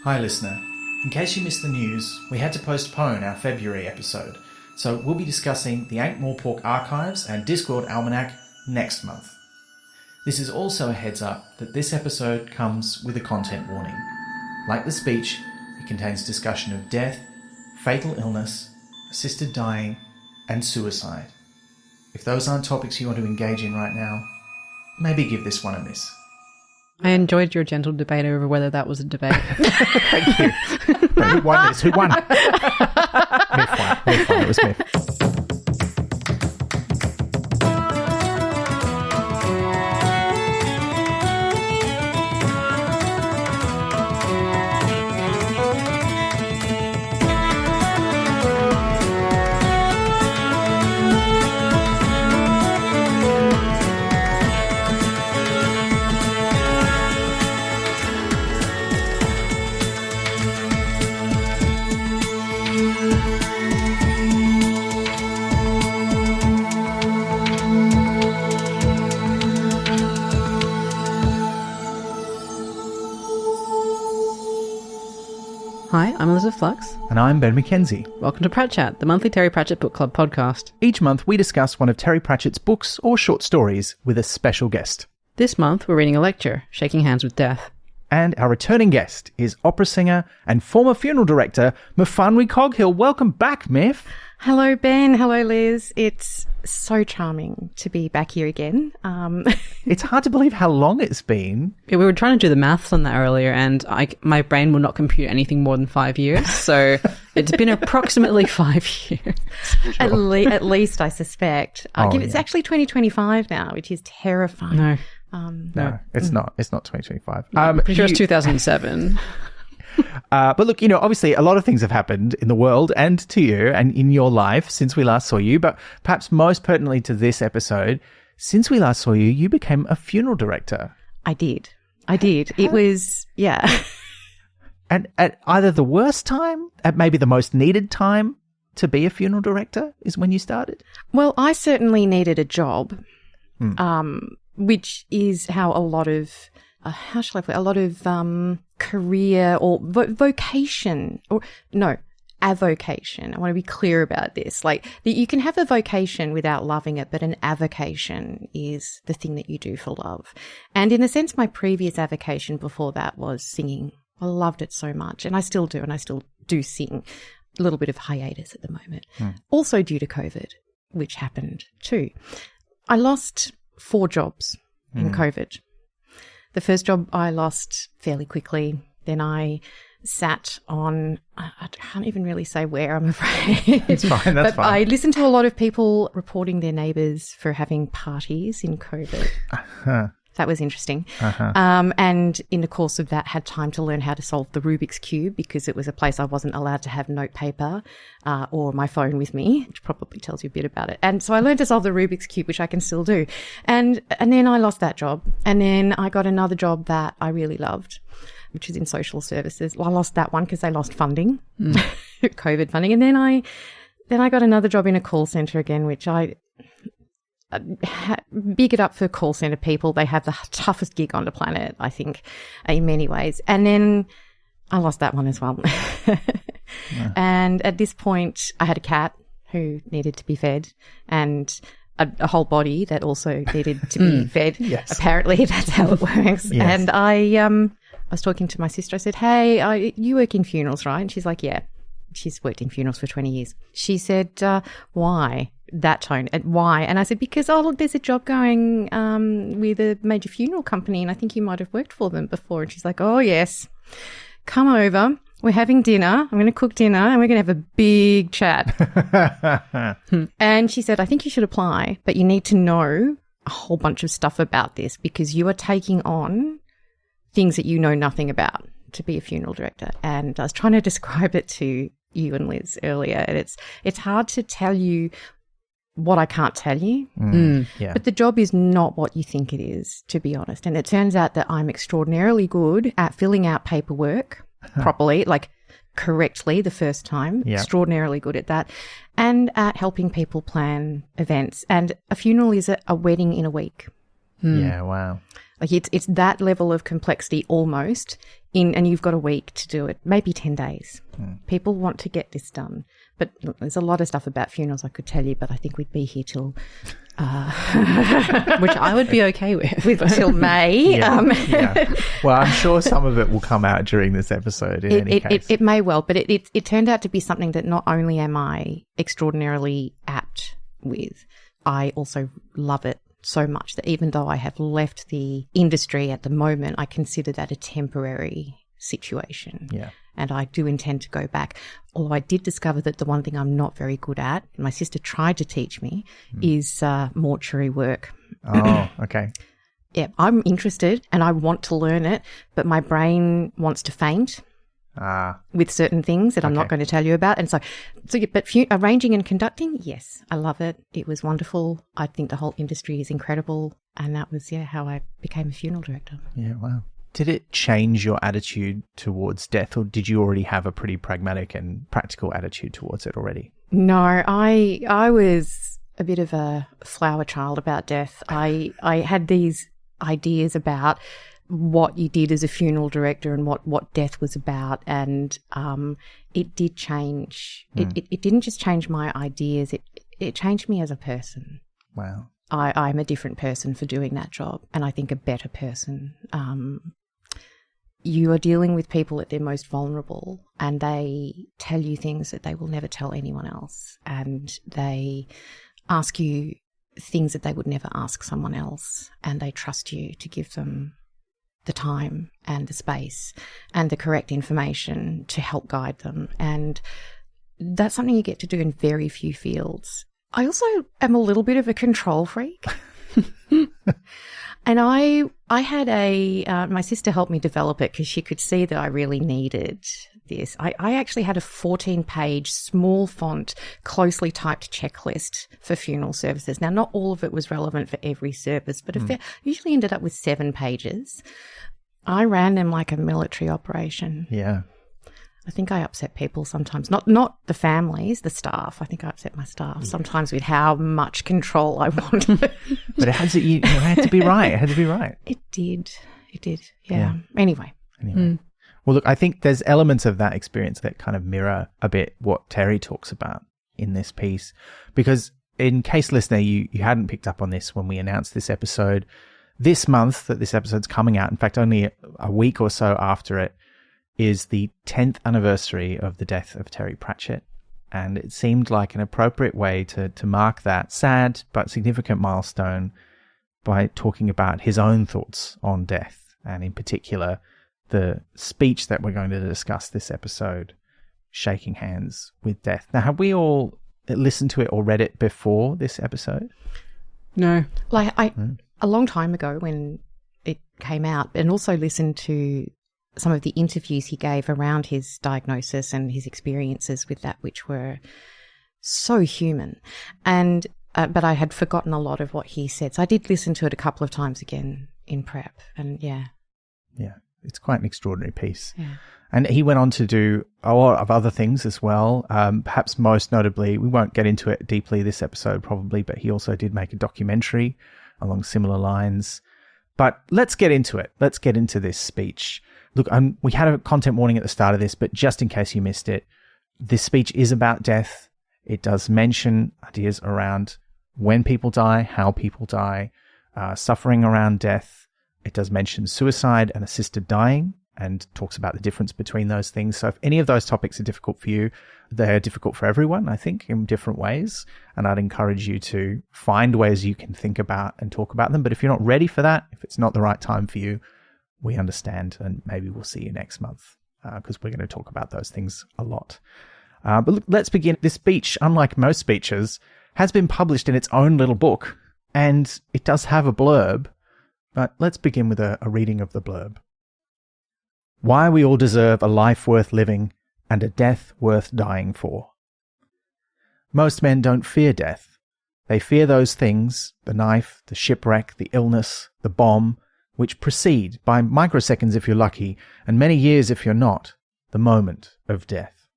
Hi listener, in case you missed the news, we had to postpone our February episode, so we'll be discussing the Ain't More Pork archives and Discworld Almanac next month. This is also a heads up that this episode comes with a content warning. Like the speech, it contains discussion of death, fatal illness, assisted dying, and suicide. If those aren't topics you want to engage in right now, maybe give this one a miss. I enjoyed your gentle debate over whether that was a debate. Thank you. Who won this? Who won? Myth won. Myth won. It was Myth. Hi, I'm Elizabeth Flux. And I'm Ben McKenzie. Welcome to Pratchett, the monthly Terry Pratchett Book Club podcast. Each month we discuss one of Terry Pratchett's books or short stories with a special guest. This month we're reading a lecture, Shaking Hands with Death. And our returning guest is opera singer and former funeral director, Myfanwy Coghill. Welcome back, Myf. Hello, Ben. Hello, Liz. It's so charming to be back here again. It's hard to believe how long it's been. We were trying to do the maths on that earlier, and my brain will not compute anything more than 5 years. So it's been approximately 5 years. Sure. At least, I suspect. It's actually 2025 now, which is terrifying. No, it's not. It's not 2025. Pretty sure it's 2007. But look, obviously a lot of things have happened in the world and to you and in your life since we last saw you. But perhaps most pertinently to this episode, since we last saw you, you became a funeral director. I did. It was, yeah. And at either the worst time, at maybe the most needed time to be a funeral director is when you started? Well, I certainly needed a job, which is how a lot of, career or vocation, avocation. I want to be clear about this. You can have a vocation without loving it, but an avocation is the thing that you do for love. And in a sense, my previous avocation before that was singing. I loved it so much, and I still do, and I still do sing. A little bit of hiatus at the moment. Also due to COVID, which happened too. I lost 4 jobs in COVID. The first job I lost fairly quickly. Then I sat on, I can't even really say where, I'm afraid. It's fine, that's fine. I listened to a lot of people reporting their neighbours for having parties in COVID. That was interesting. And in the course of that, had time to learn how to solve the Rubik's Cube because it was a place I wasn't allowed to have notepaper or my phone with me, which probably tells you a bit about it. And so I learned to solve the Rubik's Cube, which I can still do. And then I lost that job. And then I got another job that I really loved, which is in social services. Well, I lost that one because they lost funding, COVID funding. And then I got another job in a call centre again, which big it up for call centre people. They have the toughest gig on the planet, I think, in many ways. And then I lost that one as well. And at this point, I had a cat who needed to be fed and a whole body that also needed to be fed. Yes. Apparently, that's how it works. Yes. And I was talking to my sister. I said, hey, you work in funerals, right? And she's like, yeah. She's worked in funerals for 20 years. She said, why? That tone. And why? And I said, because, look, there's a job going with a major funeral company and I think you might have worked for them before. And she's like, oh, yes. Come over. We're having dinner. I'm going to cook dinner and we're going to have a big chat. And she said, I think you should apply, but you need to know a whole bunch of stuff about this because you are taking on things that you know nothing about to be a funeral director. And I was trying to describe it to you and Liz earlier. And it's hard to tell you what I can't tell you. Yeah. But the job is not what you think it is, to be honest. And it turns out that I'm extraordinarily good at filling out paperwork properly, correctly the first time. Yeah. Extraordinarily good at that. And at helping people plan events. And a funeral is a wedding in a week. Yeah, wow. Like it's that level of complexity almost and you've got a week to do it, maybe 10 days. People want to get this done. But look, there's a lot of stuff about funerals I could tell you, but I think we'd be here till... which I would be okay with. Till May. Yeah. Well, I'm sure some of it will come out during this episode in any case. It may well, but it turned out to be something that not only am I extraordinarily apt with, I also love it so much that even though I have left the industry at the moment, I consider that a temporary situation. Yeah. And I do intend to go back. Although I did discover that the one thing I'm not very good at, my sister tried to teach me, is mortuary work. Oh, okay. Yeah, I'm interested and I want to learn it, but my brain wants to faint with certain things that I'm not going to tell you about. And but arranging and conducting, yes, I love it. It was wonderful. I think the whole industry is incredible. And that was, how I became a funeral director. Yeah, wow. Did it change your attitude towards death, or did you already have a pretty pragmatic and practical attitude towards it already? No, I was a bit of a flower child about death. I had these ideas about what you did as a funeral director and what death was about, and it did change. It didn't just change my ideas, it changed me as a person. Wow. I'm a different person for doing that job, and I think a better person. You are dealing with people at their most vulnerable, and they tell you things that they will never tell anyone else, and they ask you things that they would never ask someone else, and they trust you to give them the time and the space and the correct information to help guide them. And that's something you get to do in very few fields. I also am a little bit of a control freak. And I had my sister helped me develop it because she could see that I really needed this. I actually had a 14-page, small font, closely typed checklist for funeral services. Now, not all of it was relevant for every service, but usually ended up with 7 pages. I ran them like a military operation. Yeah. I think I upset people sometimes, not the families, the staff. I think I upset my staff sometimes with how much control I wanted. But it had to be right. It had to be right. It did. Yeah. Anyway. Well, look, I think there's elements of that experience that kind of mirror a bit what Terry talks about in this piece. Because in case, listener, you hadn't picked up on this when we announced this episode, this month that this episode's coming out, in fact, only a week or so after it, is the 10th anniversary of the death of Terry Pratchett. And it seemed like an appropriate way to mark that sad but significant milestone by talking about his own thoughts on death, and in particular, the speech that we're going to discuss this episode, Shaking Hands with Death. Now, have we all listened to it or read it before this episode? No. Like a long time ago when it came out, and also listened to some of the interviews he gave around his diagnosis and his experiences with that, which were so human. And but I had forgotten a lot of what he said. So I did listen to it a couple of times again in prep. And yeah, it's quite an extraordinary piece. Yeah. And he went on to do a lot of other things as well. Perhaps most notably, we won't get into it deeply this episode probably, but he also did make a documentary along similar lines. But let's get into it. Let's get into this speech. Look, we had a content warning at the start of this, but just in case you missed it, this speech is about death. It does mention ideas around when people die, how people die, suffering around death. It does mention suicide and assisted dying, and talks about the difference between those things. So if any of those topics are difficult for you, they're difficult for everyone, I think, in different ways. And I'd encourage you to find ways you can think about and talk about them. But if you're not ready for that, if it's not the right time for you, we understand, and maybe we'll see you next month because we're going to talk about those things a lot. But look, let's begin. This speech, unlike most speeches, has been published in its own little book, and it does have a blurb. But let's begin with a reading of the blurb. Why we all deserve a life worth living and a death worth dying for. Most men don't fear death. They fear those things, the knife, the shipwreck, the illness, the bomb, which precede, by microseconds if you're lucky, and many years if you're not, the moment of death.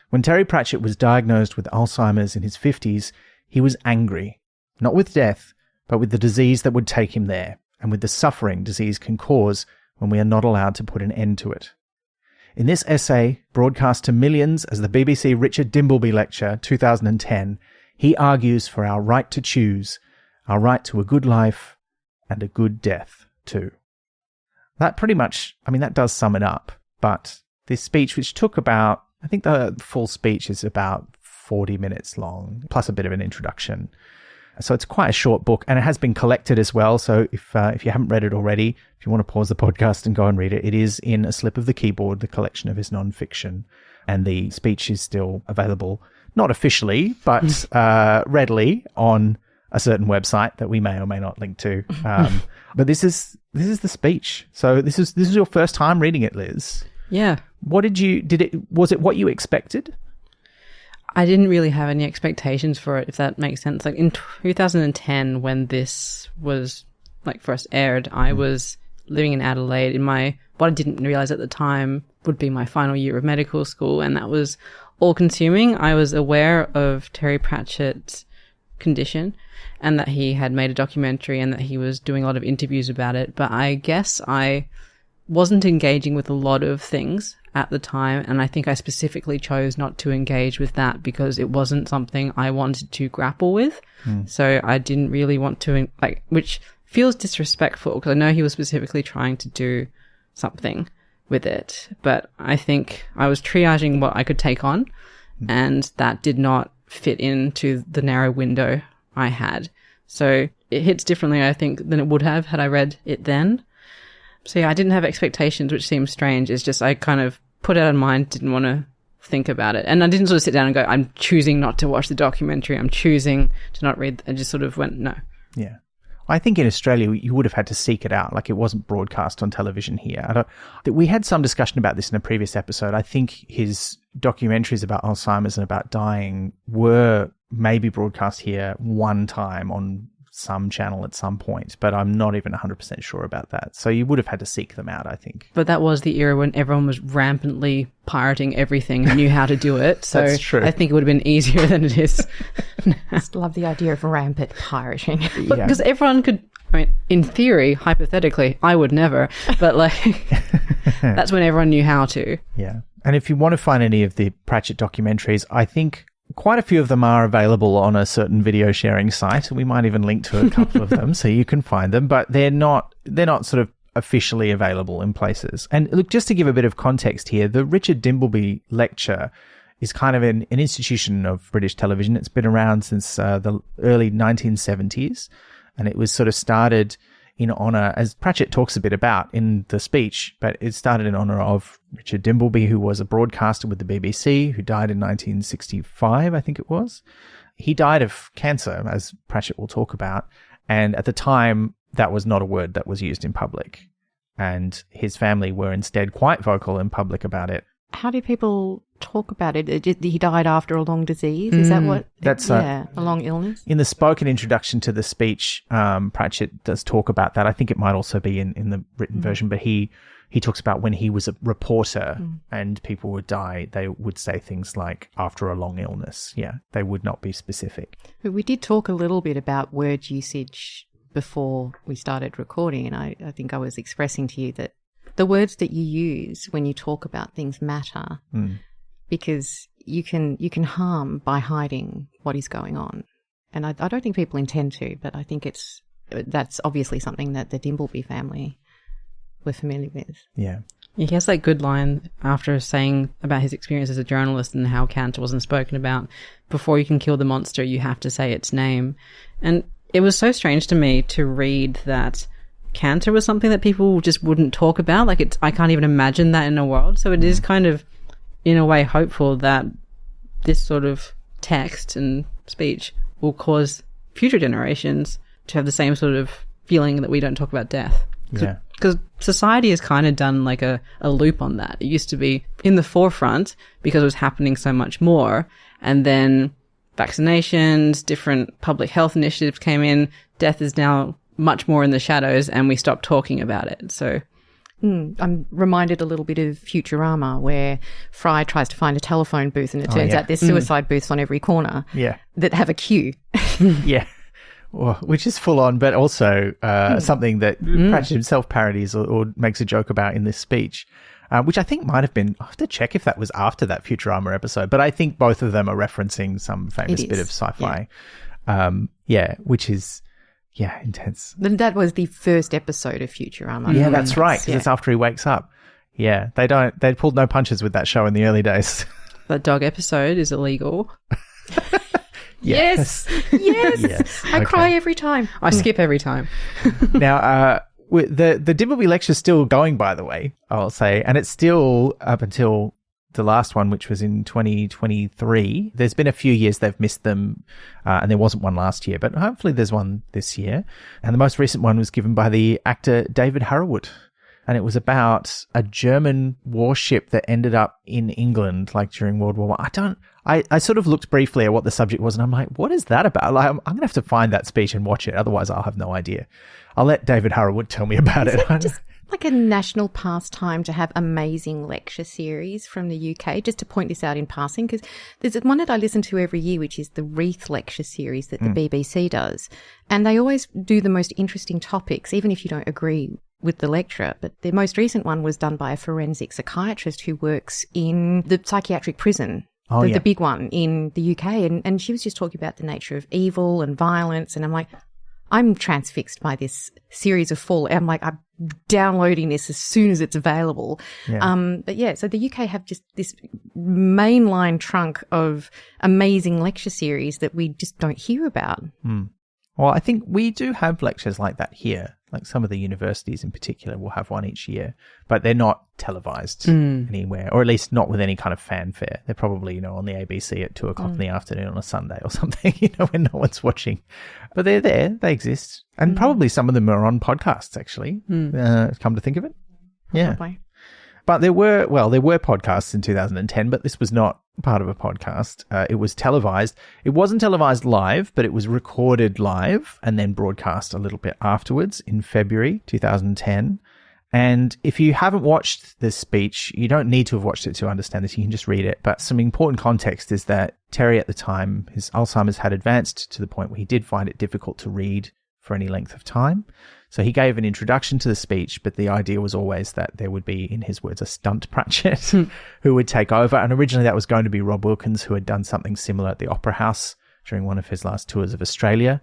When Terry Pratchett was diagnosed with Alzheimer's in his 50s, he was angry, not with death, but with the disease that would take him there, and with the suffering disease can cause when we are not allowed to put an end to it. In this essay, broadcast to millions as the BBC Richard Dimbleby Lecture 2010, he argues for our right to choose, our right to a good life and a good death too. That pretty much, that does sum it up. But this speech, which took about, I think the full speech is about 40 minutes long, plus a bit of an introduction. So it's quite a short book, and it has been collected as well. So if you haven't read it already, if you want to pause the podcast and go and read it, it is in A Slip of the Keyboard, the collection of his non-fiction. And the speech is still available, not officially, but readily on a certain website that we may or may not link to. But this is the speech. So this is your first time reading it, Liz. Yeah. Was it what you expected? I didn't really have any expectations for it, if that makes sense. Like in 2010, when this was first aired, I was living in Adelaide what I didn't realize at the time would be my final year of medical school. And that was all consuming. I was aware of Terry Pratchett's condition and that he had made a documentary and that he was doing a lot of interviews about it. But I guess I wasn't engaging with a lot of things at the time, and I think I specifically chose not to engage with that because it wasn't something I wanted to grapple with. So I didn't really want to, which feels disrespectful because I know he was specifically trying to do something with it, but I think I was triaging what I could take on, and that did not fit into the narrow window I had. So it hits differently, I think, than it would have had I read it then. So yeah, I didn't have expectations, which seems strange. It's just I kind of put it out of mind, didn't want to think about it. And I didn't sort of sit down and go, I'm choosing not to watch the documentary. I'm choosing to not read. I just sort of went, no. Yeah. I think in Australia, you would have had to seek it out. It wasn't broadcast on television here. We had some discussion about this in a previous episode. I think his documentaries about Alzheimer's and about dying were maybe broadcast here one time on some channel at some point, but I'm not even 100% sure about that. So you would have had to seek them out, I think. But that was the era when everyone was rampantly pirating everything and knew how to do it. So that's true. I think it would have been easier than it is. I just love the idea of rampant pirating. Because everyone could, in theory, hypothetically, I would never, but that's when everyone knew how to. Yeah. And if you want to find any of the Pratchett documentaries, I think quite a few of them are available on a certain video sharing site. We might even link to a couple of them so you can find them, but they're not sort of officially available in places. And look, just to give a bit of context here, the Richard Dimbleby Lecture is kind of an institution of British television. It's been around since the early 1970s, and it was sort of started in honour, as Pratchett talks a bit about in the speech, but it started in honour of Richard Dimbleby, who was a broadcaster with the BBC, who died in 1965, I think it was. He died of cancer, as Pratchett will talk about, and at the time, that was not a word that was used in public. And his family were instead quite vocal in public about it. How did people talk about it? He died after a long disease? Is that what? That's a long illness? In the spoken introduction to the speech, Pratchett does talk about that. I think it might also be in the written version, but he talks about when he was a reporter and people would die, they would say things like, after a long illness. Yeah, they would not be specific. But we did talk a little bit about word usage before we started recording, and I think I was expressing to you that the words that you use when you talk about things matter because you can harm by hiding what is going on. And I don't think people intend to, but I think that's obviously something that the Dimbleby family were familiar with. Yeah. He has that good line after saying about his experience as a journalist and how cancer wasn't spoken about. Before you can kill the monster, you have to say its name. And it was so strange to me to read that cancer was something that people just wouldn't talk about. I can't even imagine that in a world. So it is kind of, in a way, hopeful that this sort of text and speech will cause future generations to have the same sort of feeling that we don't talk about death. Yeah. Because society has kind of done a loop on that. It used to be in the forefront because it was happening so much more. And then vaccinations, different public health initiatives came in. Death is now much more in the shadows and we stopped talking about it. So I'm reminded a little bit of Futurama where Fry tries to find a telephone booth and it turns out there's suicide booths on every corner that have a queue. Yeah. which is full on, but also something that Pratchett himself parodies or makes a joke about in this speech, which I think might have been, I have to check if that was after that Futurama episode, but I think both of them are referencing some famous bit of sci-fi. Which is, intense. That was the first episode of Futurama. Yeah, that's right, because it's after he wakes up. Yeah, they pulled no punches with that show in the early days. That dog episode is illegal. Yes. I cry every time. I skip every time. Now, the Dimbleby lecture's still going, by the way, I'll say, and it's still up until the last one, which was in 2023. There's been a few years they've missed them, and there wasn't one last year, but hopefully there's one this year. And the most recent one was given by the actor David Harwood. And it was about a German warship that ended up in England, like during World War I. I sort of looked briefly at what the subject was, and I'm like, what is that about? Like, I'm going to have to find that speech and watch it. Otherwise, I'll have no idea. I'll let David Harwood tell me about it. Just like a national pastime to have amazing lecture series from the UK, just to point this out in passing, because there's one that I listen to every year, which is the Wreath lecture series that the BBC does. And they always do the most interesting topics, even if you don't agree with the lecturer. But the most recent one was done by a forensic psychiatrist who works in the psychiatric prison, the big one in the UK. And she was just talking about the nature of evil and violence. And I'm like, I'm transfixed by this series of Fall. I'm like, I'm downloading this as soon as it's available. So the UK have just this mainline trunk of amazing lecture series that we just don't hear about. Well, I think we do have lectures like that here. Like some of the universities in particular will have one each year, but they're not televised anywhere, or at least not with any kind of fanfare. They're probably, on the ABC at 2:00 in the afternoon on a Sunday or something, when no one's watching. But they're there, they exist. And probably some of them are on podcasts, actually, come to think of it. Yeah. Probably. But there were podcasts in 2010, but this was not part of a podcast. It was televised. It wasn't televised live, but it was recorded live and then broadcast a little bit afterwards in February 2010. And if you haven't watched this speech, you don't need to have watched it to understand this. You can just read it. But some important context is that Terry at the time, his Alzheimer's had advanced to the point where he did find it difficult to read for any length of time. So he gave an introduction to the speech, but the idea was always that there would be, in his words, a stunt Pratchett who would take over. And originally that was going to be Rob Wilkins, who had done something similar at the Opera House during one of his last tours of Australia.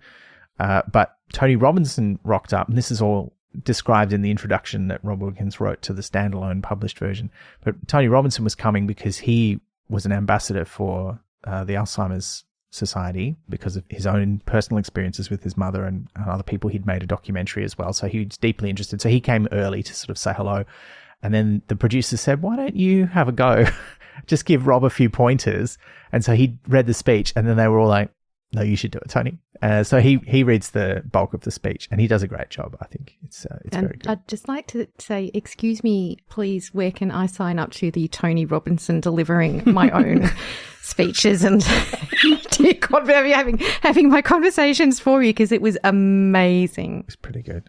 But Tony Robinson rocked up, and this is all described in the introduction that Rob Wilkins wrote to the standalone published version. But Tony Robinson was coming because he was an ambassador for the Alzheimer's Society because of his own personal experiences with his mother and other people. He'd made a documentary as well, so he was deeply interested. So he came early to sort of say hello, and then the producers said, why don't you have a go? Just give Rob a few pointers. And so he read the speech, and then they were all like, no, you should do it, Tony. So he reads the bulk of the speech, and he does a great job. I think it's very good. I'd just like to say, excuse me, please, where can I sign up to the Tony Robinson delivering my own speeches and dear God, having my conversations for you, because it was amazing. It's pretty good.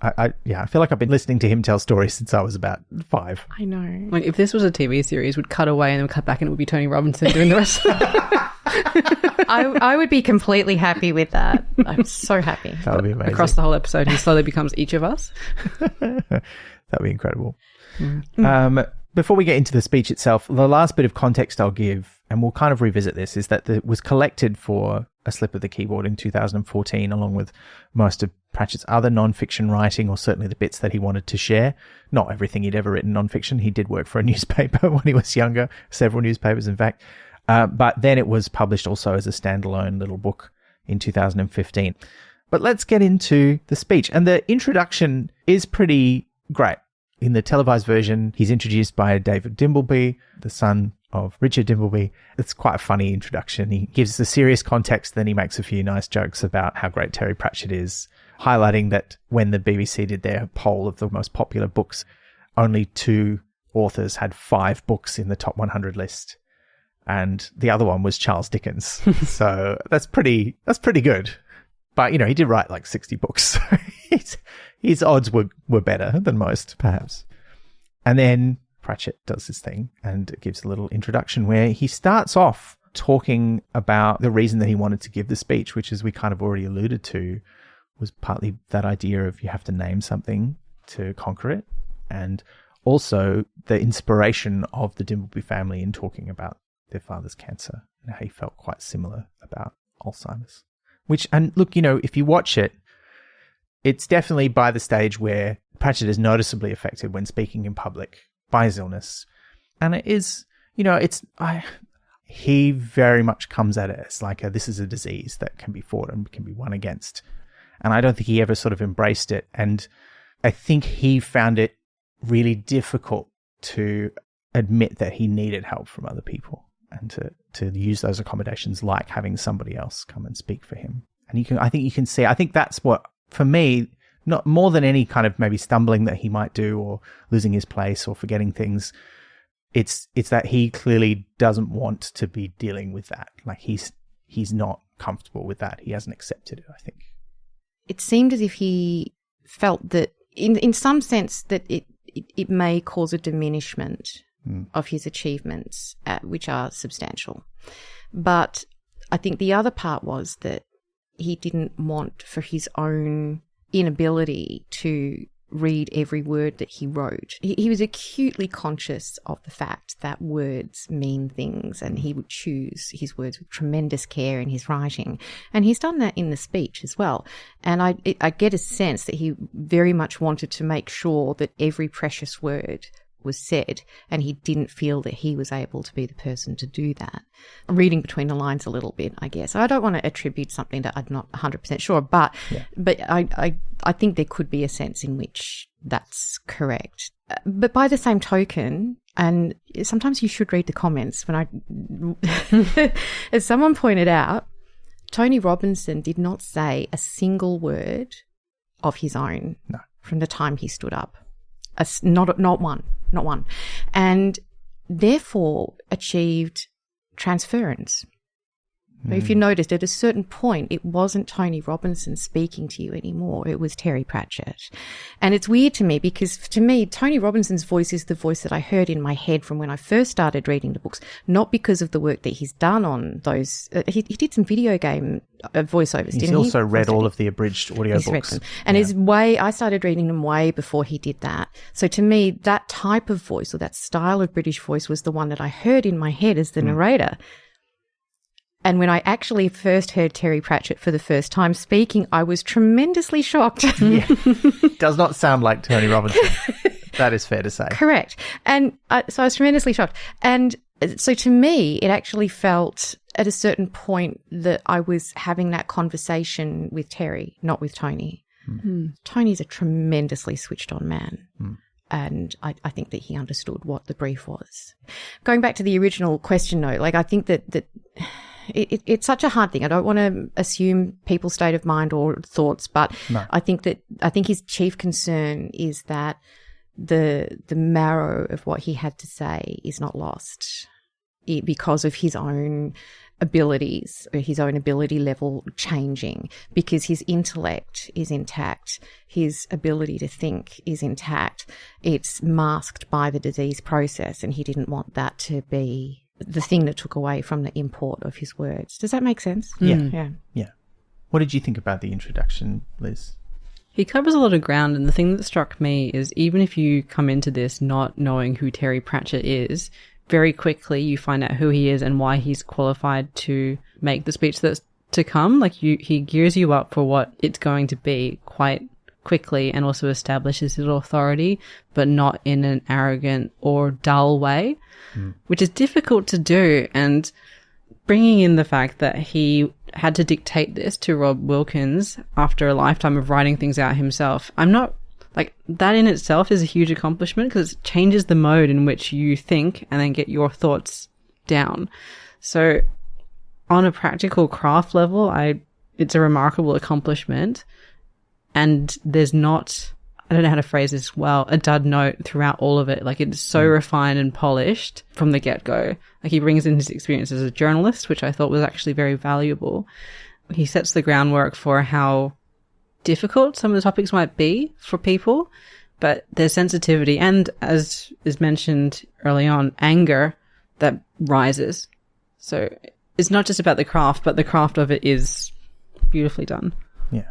I feel like I've been listening to him tell stories since I was about 5. I know. Like if this was a TV series, we'd cut away and then cut back, and it would be Tony Robinson doing the rest. I would be completely happy with that. I'm so happy. That would be amazing. Across the whole episode, he slowly becomes each of us. That would be incredible. Before we get into the speech itself, the last bit of context I'll give, and we'll kind of revisit this, is that it was collected for A Slip of the Keyboard in 2014, along with most of Pratchett's other non-fiction writing, or certainly the bits that he wanted to share. Not everything he'd ever written non-fiction. He did work for a newspaper when he was younger, several newspapers, in fact. But then it was published also as a standalone little book in 2015. But let's get into the speech. And the introduction is pretty great. In the televised version, he's introduced by David Dimbleby, the son of Richard Dimbleby. It's quite a funny introduction. He gives the serious context, then he makes a few nice jokes about how great Terry Pratchett is, highlighting that when the BBC did their poll of the most popular books, only 2 authors had 5 books in the top 100 list. And the other one was Charles Dickens. So that's pretty good. But, he did write like 60 books. So his odds were better than most, perhaps. And then Pratchett does this thing and gives a little introduction where he starts off talking about the reason that he wanted to give the speech, which, as we kind of already alluded to, was partly that idea of you have to name something to conquer it, and also the inspiration of the Dimbleby family in talking about their father's cancer and how he felt quite similar about Alzheimer's. Which, and look, you know, if you watch it, it's definitely by the stage where Pratchett is noticeably affected when speaking in public by his illness. And it is, you know, he very much comes at it as like this is a disease that can be fought and can be won against. And I don't think he ever sort of embraced it. And I think he found it really difficult to admit that he needed help from other people and to use those accommodations, like having somebody else come and speak for him. And I think that's what, for me, not more than any kind of maybe stumbling that he might do or losing his place or forgetting things, it's that he clearly doesn't want to be dealing with that. Like he's not comfortable with that. He hasn't accepted it, I think. It seemed as if he felt that in some sense that it may cause a diminishment of his achievements, which are substantial. But I think the other part was that he didn't want, for his own inability to read every word that he wrote. He was acutely conscious of the fact that words mean things, and he would choose his words with tremendous care in his writing. And he's done that in the speech as well. And I get a sense that he very much wanted to make sure that every precious word was said, and he didn't feel that he was able to be the person to do that. I'm reading between the lines a little bit, I guess. I don't want to attribute something that I'm not 100% sure, but I think there could be a sense in which that's correct. But by the same token, and sometimes you should read the comments, as someone pointed out, Tony Robinson did not say a single word of his own from the time he stood up. Not one. And therefore achieved transference. If you noticed, at a certain point, it wasn't Tony Robinson speaking to you anymore. It was Terry Pratchett. And it's weird to me because, to me, Tony Robinson's voice is the voice that I heard in my head from when I first started reading the books, not because of the work that he's done on those. He did some video game voiceovers, didn't he? He's also read all of the abridged audiobooks. Read them. And I started reading them way before he did that. So to me, that type of voice, or that style of British voice, was the one that I heard in my head as the narrator. And when I actually first heard Terry Pratchett for the first time speaking, I was tremendously shocked. Does not sound like Tony Robinson. That is fair to say. Correct. And so I was tremendously shocked. And so to me, it actually felt at a certain point that I was having that conversation with Terry, not with Tony. Tony's a tremendously switched on man. And I think that he understood what the brief was. Going back to the original question, though, like I think that it's such a hard thing. I don't want to assume people's state of mind or thoughts, but I think his chief concern is that the marrow of what he had to say is not lost because of his own abilities, or his own ability level changing, because his intellect is intact, his ability to think is intact. It's masked by the disease process, and he didn't want that to be the thing that took away from the import of his words. Does that make sense? Yeah. What did you think about the introduction, Liz? He covers a lot of ground, and the thing that struck me is, even if you come into this not knowing who Terry Pratchett is, very quickly you find out who he is and why he's qualified to make the speech that's to come. Like, he gears you up for what it's going to be quite quickly, and also establishes his authority, but not in an arrogant or dull way, which is difficult to do. And bringing in the fact that he had to dictate this to Rob Wilkins after a lifetime of writing things out himself, I'm not like that in itself is a huge accomplishment, because it changes the mode in which you think and then get your thoughts down. So on a practical craft level, it's a remarkable accomplishment. And there's not, I don't know how to phrase this well, a dud note throughout all of it. Like, it's so refined and polished from the get-go. Like, he brings in his experience as a journalist, which I thought was actually very valuable. He sets the groundwork for how difficult some of the topics might be for people, but there's sensitivity and, as is mentioned early on, anger that rises. So it's not just about the craft, but the craft of it is beautifully done. Yeah.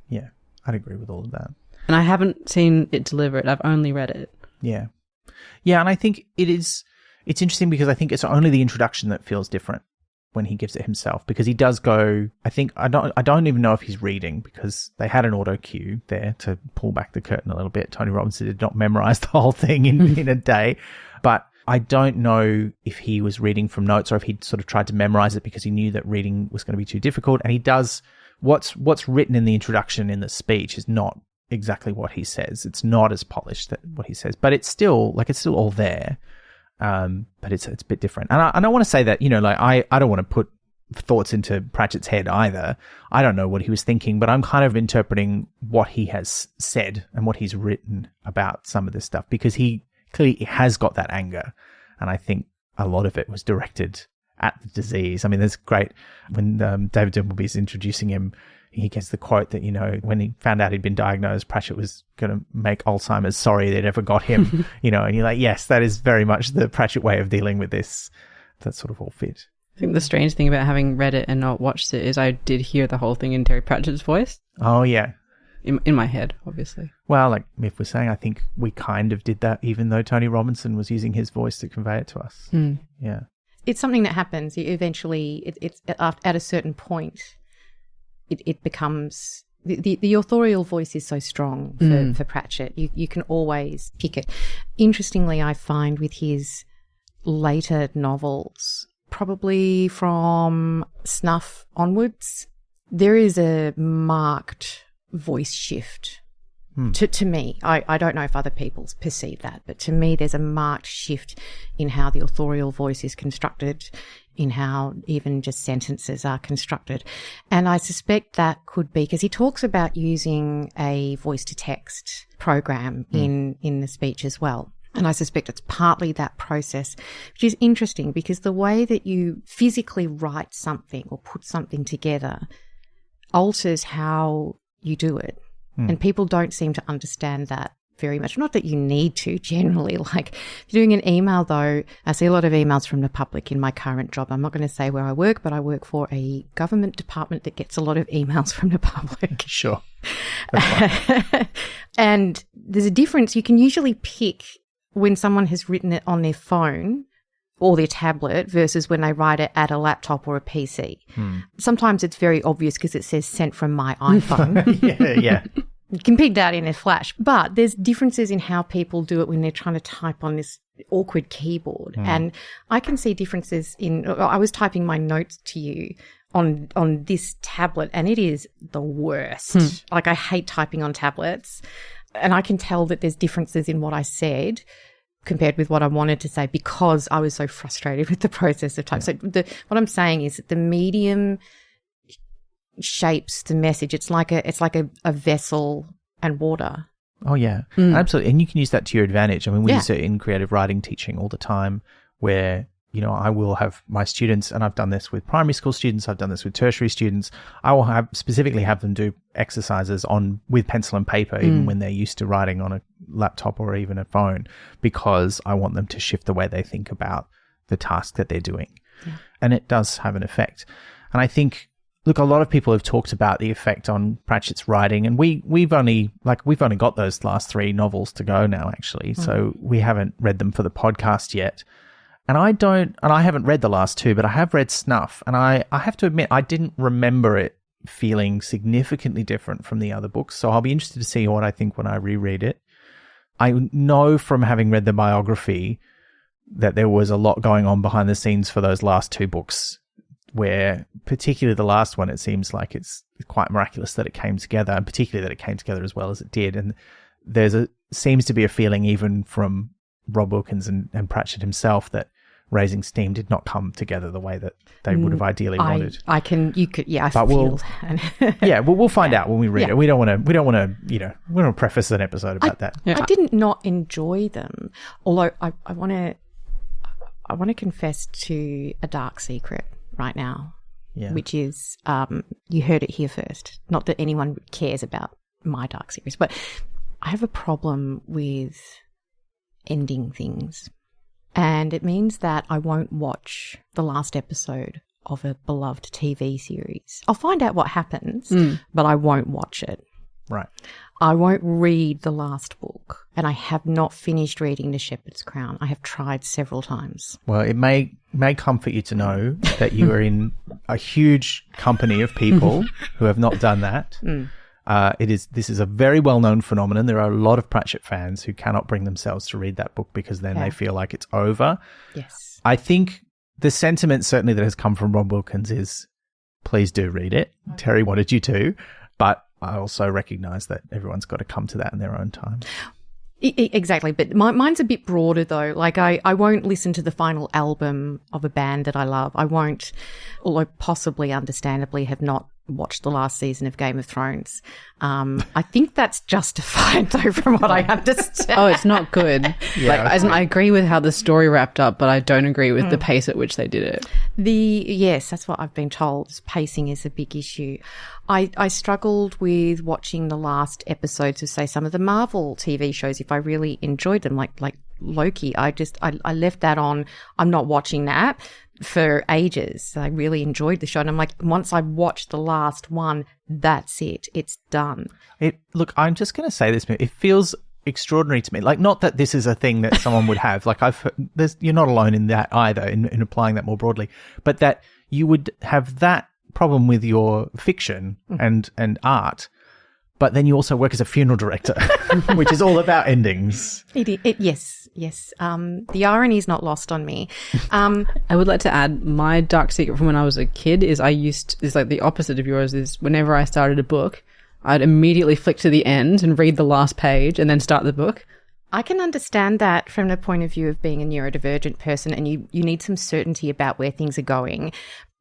Yeah. I'd agree with all of that. And I haven't seen it deliver it. I've only read it. Yeah. Yeah, and I think it's interesting because I think it's only the introduction that feels different when he gives it himself, because he does go, I don't even know if he's reading, because they had an auto cue there to pull back the curtain a little bit. Tony Robinson did not memorize the whole thing in a day, but I don't know if he was reading from notes or if he sort of tried to memorize it because he knew that reading was going to be too difficult. And he does what's written in the introduction in the speech is not exactly what he says. It's not as polished that what he says, but it's still all there. But it's a bit different. And I want to say that, I don't want to put thoughts into Pratchett's head either. I don't know what he was thinking, but I'm kind of interpreting what he has said and what he's written about some of this stuff, because he clearly has got that anger. And I think a lot of it was directed at the disease. I mean, there's great, when David Dimbleby is introducing him, he gets the quote that, when he found out he'd been diagnosed, Pratchett was going to make Alzheimer's sorry they'd ever got him, and you're like, yes, that is very much the Pratchett way of dealing with this. That sort of all fit. I think the strange thing about having read it and not watched it is I did hear the whole thing in Terry Pratchett's voice. Oh, yeah. In my head, obviously. Well, like Myf was saying, I think we kind of did that even though Tony Robinson was using his voice to convey it to us. Mm. Yeah. It's something that happens. Eventually, it's at a certain point, it becomes... The authorial voice is so strong for Pratchett. You can always pick it. Interestingly, I find with his later novels, probably from Snuff onwards, there is a marked voice shift. To me. I don't know if other people perceive that, but to me there's a marked shift in how the authorial voice is constructed, in how even just sentences are constructed. And I suspect that could be because he talks about using a voice-to-text program in the speech as well. And I suspect it's partly that process, which is interesting because the way that you physically write something or put something together alters how you do it. And people don't seem to understand that very much. Not that you need to generally. Like if you're doing an email though, I see a lot of emails from the public in my current job. I'm not going to say where I work, but I work for a government department that gets a lot of emails from the public. Sure. And there's a difference. You can usually pick when someone has written it on their phone or their tablet versus when they write it at a laptop or a PC. Sometimes it's very obvious because it says sent from my iPhone. Yeah. You can pick that in a flash. But there's differences in how people do it when they're trying to type on this awkward keyboard. And I can see differences I was typing my notes to you on this tablet and it is the worst. Like I hate typing on tablets. And I can tell that there's differences in what I said compared with what I wanted to say because I was so frustrated with the process of type. So what I'm saying is that the medium shapes the message. It's like a vessel and water. Oh, yeah. Absolutely. And you can use that to your advantage. I mean, we use it in creative writing teaching all the time where, I will have my students, and I've done this with primary school students, I've done this with tertiary students, I will specifically have them do exercises with pencil and paper, even when they're used to writing on a laptop or even a phone, because I want them to shift the way they think about the task that they're doing. Yeah. And it does have an effect. And I think, look, a lot of people have talked about the effect on Pratchett's writing, and we've only got those last 3 novels to go now, actually. So we haven't read them for the podcast yet. And I haven't read the last 2, but I have read Snuff, and I have to admit I didn't remember it feeling significantly different from the other books. So I'll be interested to see what I think when I reread it. I know from having read the biography that there was a lot going on behind the scenes for those last 2 books, where particularly the last one, it seems like it's quite miraculous that it came together, and particularly that it came together as well as it did. And seems to be a feeling even from Rob Wilkins and Pratchett himself that Raising Steam did not come together the way that they would have ideally wanted. I feel that. We'll find out when we read it. We don't want to preface an episode about that. I did not enjoy them, although I want to confess to a dark secret right now, which is you heard it here first. Not that anyone cares about my dark secrets, but I have a problem with ending things. And it means that I won't watch the last episode of a beloved TV series. I'll find out what happens, but I won't watch it. Right. I won't read the last book, and I have not finished reading The Shepherd's Crown. I have tried several times. Well, it may comfort you to know that you are in a huge company of people who have not done that. This is a very well-known phenomenon. There are a lot of Pratchett fans who cannot bring themselves to read that book because then they feel like it's over. Yes. I think the sentiment certainly that has come from Rob Wilkins is, please do read it. Terry wanted you to, but I also recognise that everyone's got to come to that in their own time. Exactly, but mine's a bit broader though. Like I won't listen to the final album of a band that I love. I won't, although possibly understandably have not watched the last season of Game of Thrones. I think that's justified though from what I understand. Oh, it's not good. Yeah, I agree with how the story wrapped up, but I don't agree with the pace at which they did it. Yes, that's what I've been told. Pacing is a big issue. I struggled with watching the last episodes of, say, some of the Marvel TV shows if I really enjoyed them, like Loki. I left that on. I'm not watching that for ages. I really enjoyed the show. And I'm like, once I watched the last one, that's it. It's done. Look, I'm just going to say this. It feels extraordinary to me. Like, not that this is a thing that someone would have. Like, you're not alone in that either, in applying that more broadly. But that you would have that problem with your fiction and art, but then you also work as a funeral director, which is all about endings. Yes. The irony is not lost on me. I would like to add, my dark secret from when I was a kid is like the opposite of yours, is whenever I started a book, I'd immediately flick to the end and read the last page and then start the book. I can understand that from the point of view of being a neurodivergent person, and you need some certainty about where things are going.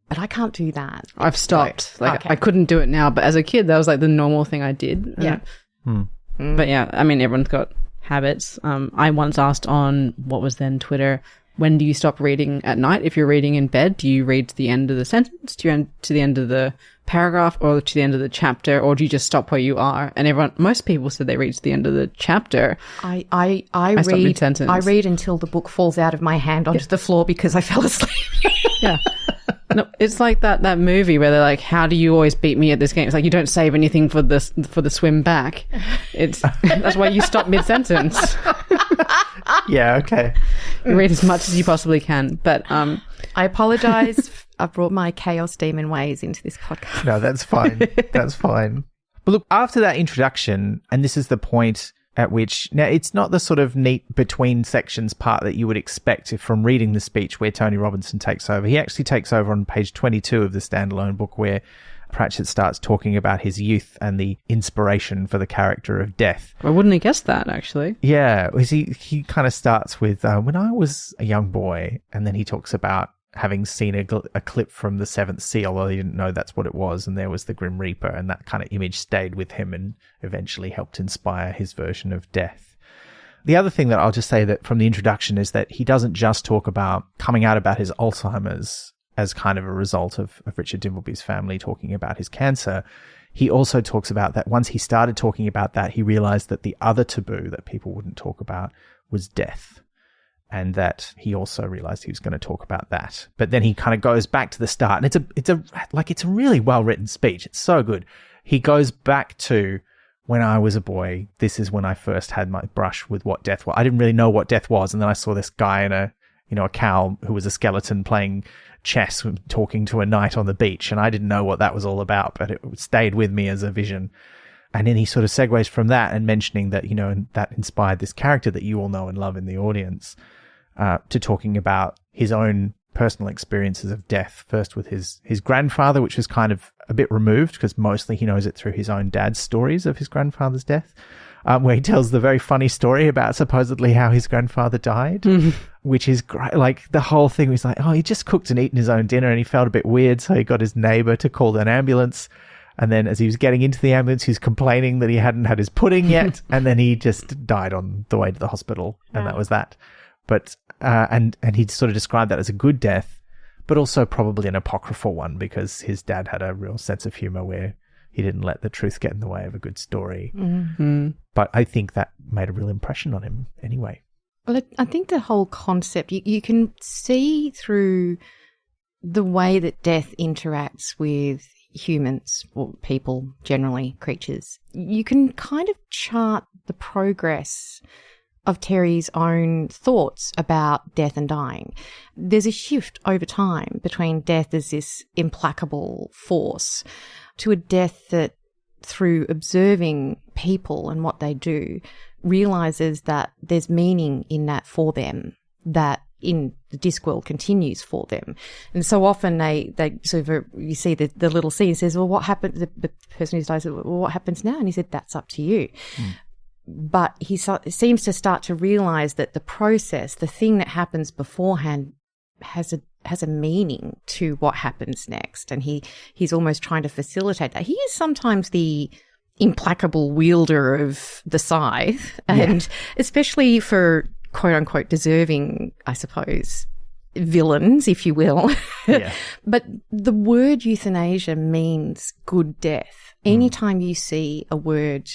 But I can't do that. I've stopped. I couldn't do it now. But as a kid, that was like the normal thing I did. Yeah. But yeah, I mean, everyone's got habits. I once asked on what was then Twitter, when do you stop reading at night? If you're reading in bed, do you read to the end of the sentence, to the end of the paragraph, or to the end of the chapter, or do you just stop where you are? And most people said they read to the end of the chapter. I read mid-sentence. I read until the book falls out of my hand onto the floor because I fell asleep. Yeah. No, it's like that movie where they're like, how do you always beat me at this game? It's like, you don't save anything for the swim back. That's why you stop mid-sentence. Yeah, okay. You read as much as you possibly can. But I apologise. I've brought my chaos demon ways into this podcast. No, that's fine. That's fine. But look, after that introduction, and this is the point at which, now it's not the sort of neat between sections part that you would expect from reading the speech where Tony Robinson takes over. He actually takes over on page 22 of the standalone book, where Pratchett starts talking about his youth and the inspiration for the character of Death. I wouldn't have guessed that, actually. Yeah, he kind of starts with, when I was a young boy, and then he talks about having seen a clip from The Seventh Seal, although he didn't know that's what it was, and there was the Grim Reaper, and that kind of image stayed with him and eventually helped inspire his version of Death. The other thing that I'll just say that from the introduction is that he doesn't just talk about coming out about his Alzheimer's as kind of a result of Richard Dimbleby's family talking about his cancer. He also talks about that once he started talking about that, he realized that the other taboo that people wouldn't talk about was death. And that he also realized he was going to talk about that. But then he kind of goes back to the start, and it's a really well written speech. It's so good. He goes back to, when I was a boy, this is when I first had my brush with what death was. I didn't really know what death was, and then I saw this guy in a cowl who was a skeleton playing chess, talking to a knight on the beach, and I didn't know what that was all about, but it stayed with me as a vision. And then he sort of segues from that and mentioning that, and that inspired this character that you all know and love in the audience. To talking about his own personal experiences of death, first with his grandfather, which was kind of a bit removed because mostly he knows it through his own dad's stories of his grandfather's death, where he tells the very funny story about supposedly how his grandfather died, which is great. Like, the whole thing was like, oh, he just cooked and eaten his own dinner and he felt a bit weird, so he got his neighbor to call an ambulance. And then as he was getting into the ambulance, he was complaining that he hadn't had his pudding yet, and then he just died on the way to the hospital, and that was that. But and he sort of described that as a good death, but also probably an apocryphal one, because his dad had a real sense of humor where he didn't let the truth get in the way of a good story. Mm-hmm. But I think that made a real impression on him anyway. Well, I think the whole concept, you can see through the way that death interacts with humans, or people generally, creatures, you can kind of chart the progress of Terry's own thoughts about death and dying. There's a shift over time between death as this implacable force to a death that, through observing people and what they do, realizes that there's meaning in that for them, that in the Discworld continues for them. And so often they sort of, you see the little scene says, well, what happened? The person who dies, well, what happens now? And he said, that's up to you. But he seems to start to realize that the process, the thing that happens beforehand, has a meaning to what happens next. And he's almost trying to facilitate that. He is sometimes the implacable wielder of the scythe, and especially for quote unquote deserving, I suppose, villains, if you will. Yeah. But the word euthanasia means good death. Anytime you see a word,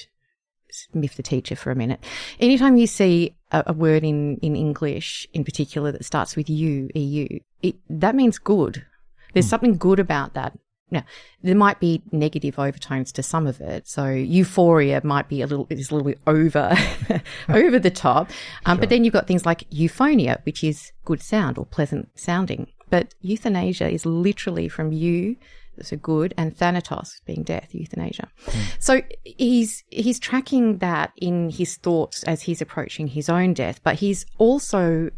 miff the teacher for a minute, anytime you see a word in English in particular that starts with EU, that means good. There's something good about that. Now, there might be negative overtones to some of it. So euphoria might be a little bit over the top. Sure. But then you've got things like euphonia, which is good sound or pleasant sounding. But euthanasia is literally from so good, and thanatos being death, euthanasia. So he's tracking that in his thoughts as he's approaching his own death, but he's also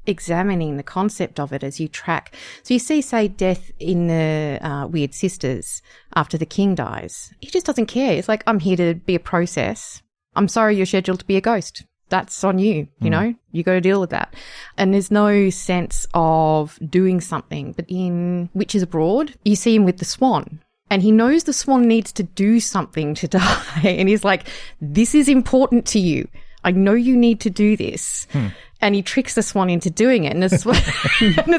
examining the concept of it as you track. So you see, say, death in the Weird Sisters after the king dies. He just doesn't care. It's like, I'm here to be a process. I'm sorry you're scheduled to be a ghost. That's on you, you know, you got to deal with that. And there's no sense of doing something. But in Witches Abroad, you see him with the swan, and he knows the swan needs to do something to die. And he's like, this is important to you. I know you need to do this. And he tricks the swan into doing it. And the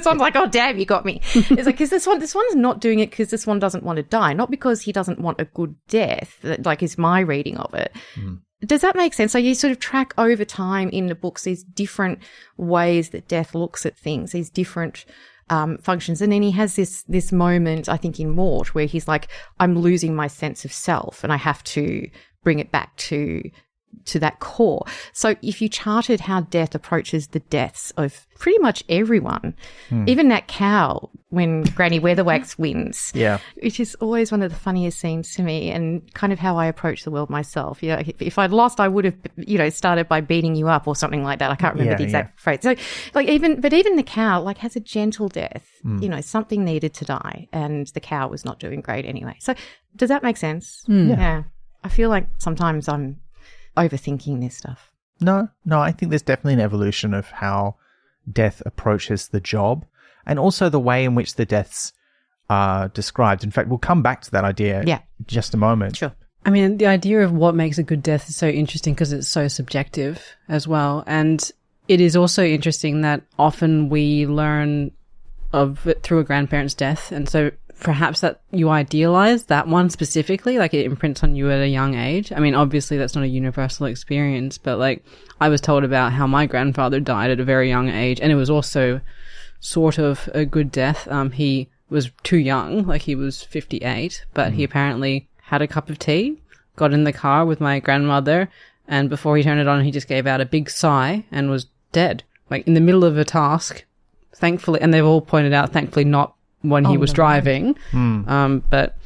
swan's like, oh, damn, you got me. It's like, because the swan's not doing it because the swan doesn't want to die, not because he doesn't want a good death, like is my reading of it. Does that make sense? So you sort of track over time in the books these different ways that death looks at things, these different functions. And then he has this moment, I think, in Mort, where he's like, I'm losing my sense of self and I have to bring it back to that core. So if you charted how death approaches the deaths of pretty much everyone, even that cow when Granny Weatherwax wins, which is always one of the funniest scenes to me, and kind of how I approach the world myself. You know, if I'd lost, I would have, started by beating you up or something like that. I can't remember the exact phrase. So like even the cow has a gentle death, something needed to die, and the cow was not doing great anyway. So does that make sense? Yeah. I feel like sometimes I'm overthinking this stuff. No, I think there's definitely an evolution of how death approaches the job, and also the way in which the deaths are described. In fact, we'll come back to that idea in just a moment. Sure. I mean, the idea of what makes a good death is so interesting because it's so subjective as well. And it is also interesting that often we learn of it through a grandparent's death. And so perhaps that you idealize that one specifically, like it imprints on you at a young age. I mean, obviously that's not a universal experience, but like I was told about how my grandfather died at a very young age, and it was also sort of a good death. He was too young, like he was 58, but he apparently had a cup of tea, got in the car with my grandmother, and before he turned it on, he just gave out a big sigh and was dead, like in the middle of a task, thankfully. And they've all pointed out, thankfully not when he was driving. But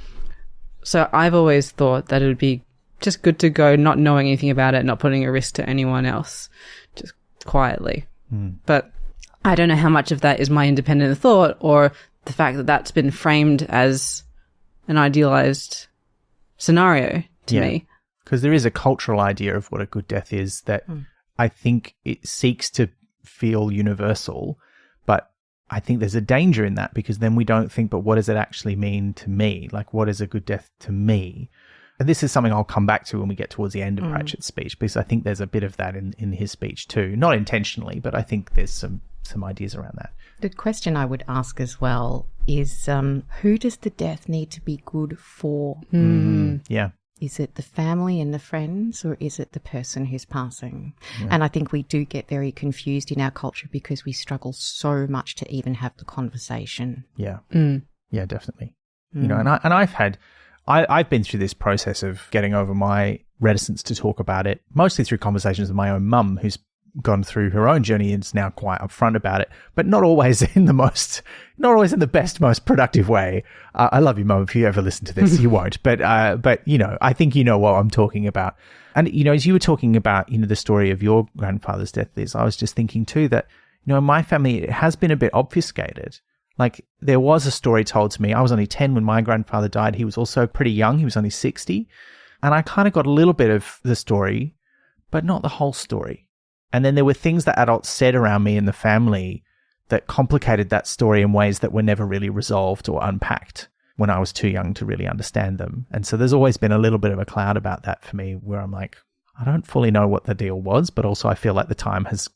so I've always thought that it would be just good to go not knowing anything about it, not putting a risk to anyone else, just quietly. But I don't know how much of that is my independent thought or the fact that that's been framed as an idealized scenario to me. Because there is a cultural idea of what a good death is that I think it seeks to feel universal, but I think there's a danger in that, because then we don't think, but what does it actually mean to me? Like, what is a good death to me? And this is something I'll come back to when we get towards the end of Pratchett's speech, because I think there's a bit of that in his speech too. Not intentionally, but I think there's some ideas around that. The question I would ask as well is, who does the death need to be good for? Yeah. Is it the family and the friends, or is it the person who's passing? Yeah. And I think we do get very confused in our culture because we struggle so much to even have the conversation. Yeah. Yeah, definitely. You know, and I've been through this process of getting over my reticence to talk about it, mostly through conversations with my own mum, who's gone through her own journey and is now quite upfront about it, but not always in the best, most productive way. I love you, Mum. If you ever listen to this, you won't. But you know, I think you know what I'm talking about. And you know, as you were talking about, you know, the story of your grandfather's death, Liz, I was just thinking too that, you know, in my family, it has been a bit obfuscated. Like, there was a story told to me. I was only 10 when my grandfather died. He was also pretty young. He was only 60. And I kind of got a little bit of the story, but not the whole story. And then there were things that adults said around me in the family that complicated that story in ways that were never really resolved or unpacked when I was too young to really understand them. And so there's always been a little bit of a cloud about that for me, where I'm like, I don't fully know what the deal was, but also I feel like the time has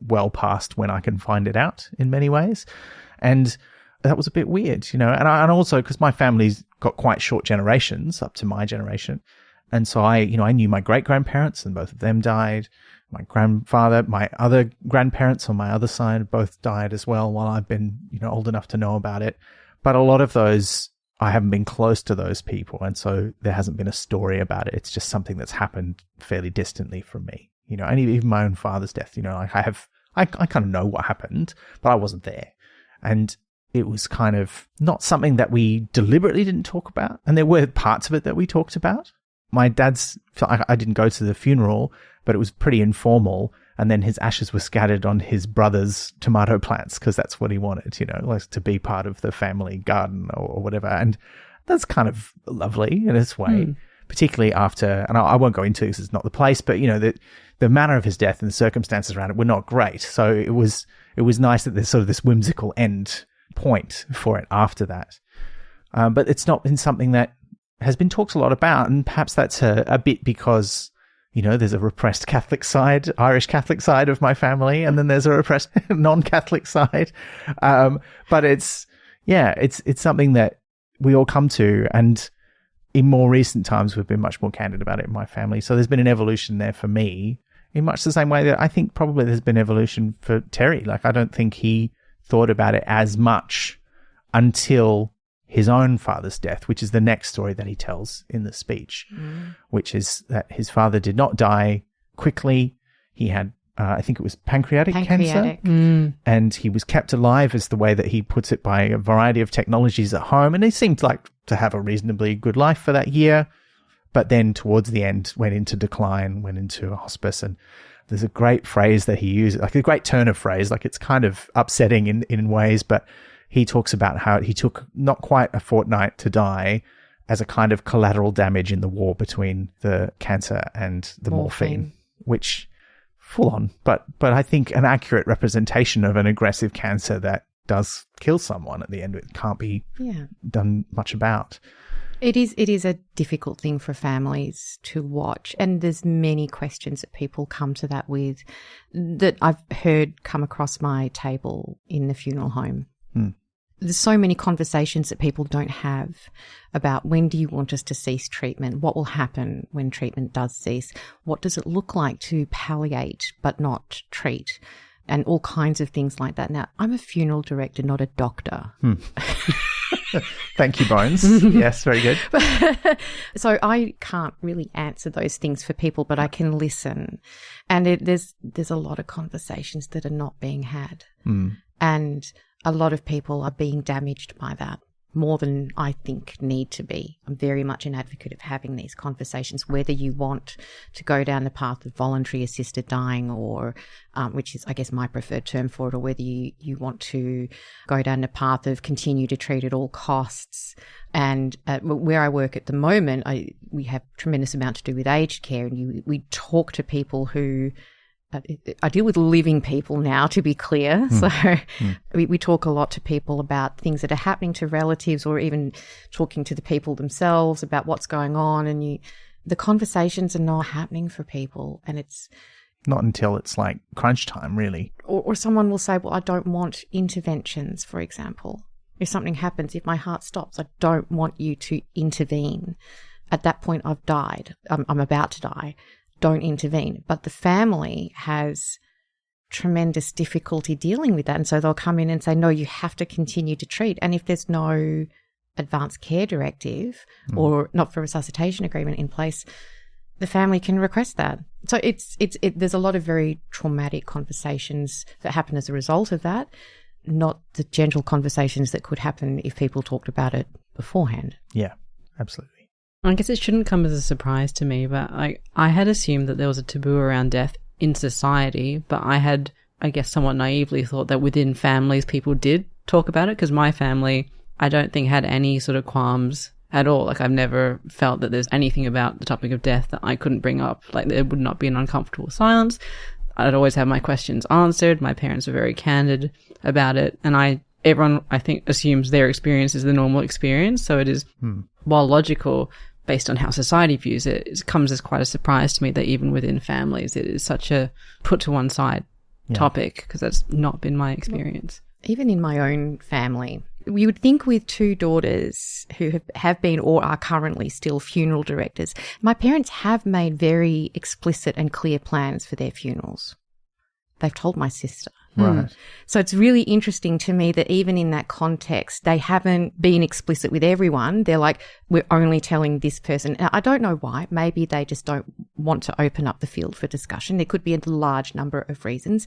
well passed when I can find it out in many ways. And that was a bit weird, you know. And also because my family's got quite short generations up to my generation. And so I knew my great-grandparents, and both of them died. My grandfather, my other grandparents on my other side both died as well while I've been, you know, old enough to know about it. But a lot of those, I haven't been close to those people. And so there hasn't been a story about it. It's just something that's happened fairly distantly from me, you know. And even my own father's death, you know, like I kind of know what happened, but I wasn't there. And it was kind of not something that we deliberately didn't talk about. And there were parts of it that we talked about. My dad's, I didn't go to the funeral, but it was pretty informal. And then his ashes were scattered on his brother's tomato plants because that's what he wanted, you know, like to be part of the family garden or whatever. And that's kind of lovely in its way, particularly after, and I won't go into it because it's not the place, but, you know, the manner of his death and the circumstances around it were not great. So it was nice that there's sort of this whimsical end point for it after that. But it's not been something that has been talked a lot about, and perhaps that's a bit because, you know, there's a repressed Catholic side, Irish Catholic side of my family, and then there's a repressed non-Catholic side. But it's something that we all come to, and in more recent times, we've been much more candid about it in my family. So there's been an evolution there for me in much the same way that I think probably there's been evolution for Terry. Like, I don't think he thought about it as much until his own father's death, which is the next story that he tells in the speech, which is that his father did not die quickly. He had, I think it was pancreatic cancer, and he was kept alive, as the way that he puts it, by a variety of technologies at home. And he seemed like to have a reasonably good life for that year, but then towards the end went into decline, went into a hospice. And there's a great phrase that he uses, like a great turn of phrase, like it's kind of upsetting in ways, but he talks about how he took not quite a fortnight to die as a kind of collateral damage in the war between the cancer and the morphine, which full on, but I think an accurate representation of an aggressive cancer that does kill someone at the end. It can't be done much about. It is a difficult thing for families to watch, and there's many questions that people come to that with that I've heard come across my table in the funeral home. There's so many conversations that people don't have about when do you want us to cease treatment? What will happen when treatment does cease? What does it look like to palliate but not treat? And all kinds of things like that. Now, I'm a funeral director, not a doctor. Thank you, Bones. Yes, very good. So I can't really answer those things for people, but I can listen. And there's a lot of conversations that are not being had. And a lot of people are being damaged by that, more than I think need to be. I'm very much an advocate of having these conversations, whether you want to go down the path of voluntary assisted dying, or which is, I guess, my preferred term for it, or whether you want to go down the path of continue to treat at all costs. And where I work at the moment, we have a tremendous amount to do with aged care, and we talk to people who... I deal with living people now, to be clear. So we talk a lot to people about things that are happening to relatives, or even talking to the people themselves about what's going on. And the conversations are not happening for people. And it's not until it's like crunch time, really. Or someone will say, well, I don't want interventions, for example. If something happens, if my heart stops, I don't want you to intervene. at that point I've died, I'm about to die, don't intervene. But the family has tremendous difficulty dealing with that. And so they'll come in and say, no, you have to continue to treat. And if there's no advanced care directive or not for resuscitation agreement in place, the family can request that. So there's a lot of very traumatic conversations that happen as a result of that, not the gentle conversations that could happen if people talked about it beforehand. Yeah, absolutely. I guess it shouldn't come as a surprise to me, but I had assumed that there was a taboo around death in society, but I had, I guess, somewhat naively thought that within families people did talk about it, because my family, I don't think, had any sort of qualms at all. Like, I've never felt that there's anything about the topic of death that I couldn't bring up. Like, there would not be an uncomfortable silence. I'd always have my questions answered. My parents were very candid about it, and everyone, I think, assumes their experience is the normal experience. So it is, while logical, based on how society views it, it comes as quite a surprise to me that even within families it is such a put to one side topic, because that's not been my experience. Even in my own family, you would think with two daughters who have been or are currently still funeral directors, my parents have made very explicit and clear plans for their funerals. They've told my sister. Right. So it's really interesting to me that even in that context, they haven't been explicit with everyone. They're like, we're only telling this person. Now, I don't know why. Maybe they just don't want to open up the field for discussion. There could be a large number of reasons.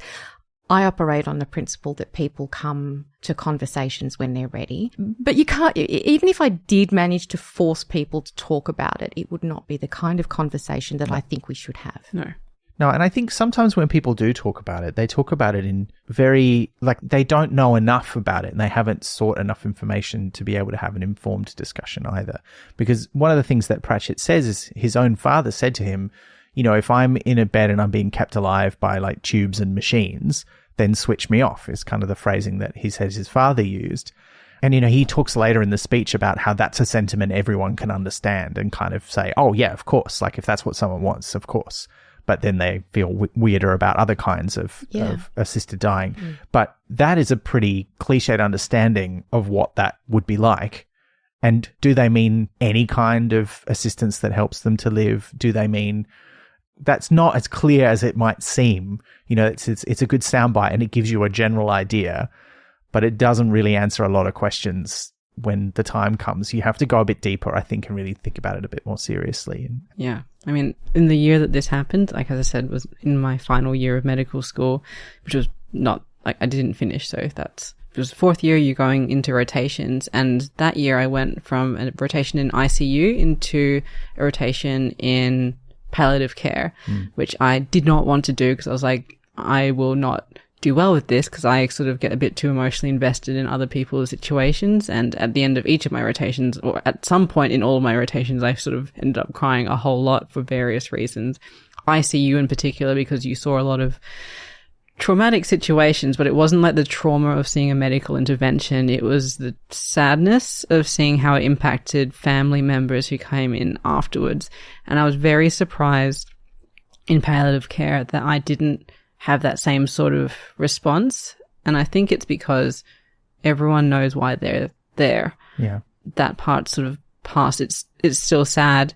I operate on the principle that people come to conversations when they're ready. But you can't, even if I did manage to force people to talk about it, it would not be the kind of conversation that I think we should have. No, and I think sometimes when people do talk about it, they talk about it in very, like, they don't know enough about it and they haven't sought enough information to be able to have an informed discussion either. Because one of the things that Pratchett says is his own father said to him, you know, if I'm in a bed and I'm being kept alive by like tubes and machines, then switch me off, is kind of the phrasing that he says his father used. And, you know, he talks later in the speech about how that's a sentiment everyone can understand and kind of say, oh, yeah, of course. Like, if that's what someone wants, of course. But then they feel weirder about other kinds of assisted dying. But that is a pretty cliched understanding of what that would be like. And do they mean any kind of assistance that helps them to live? Do they mean that's not as clear as it might seem? You know, it's a good soundbite and it gives you a general idea, but it doesn't really answer a lot of questions when the time comes. You have to go a bit deeper, I think, and really think about it a bit more seriously. Yeah. I mean, in the year that this happened, like, as I said, was in my final year of medical school, which was not, like, I didn't finish. So it was the fourth year, you're going into rotations. And that year I went from a rotation in ICU into a rotation in palliative care, which I did not want to do because I was like, I will not do well with this because I sort of get a bit too emotionally invested in other people's situations. And at the end of each of my rotations, or at some point in all of my rotations, I sort of ended up crying a whole lot for various reasons. ICU in particular, because you saw a lot of traumatic situations, but it wasn't like the trauma of seeing a medical intervention. It was the sadness of seeing how it impacted family members who came in afterwards. And I was very surprised in palliative care that I didn't have that same sort of response. And I think it's because everyone knows why they're there. Yeah. That part sort of past. It's still sad.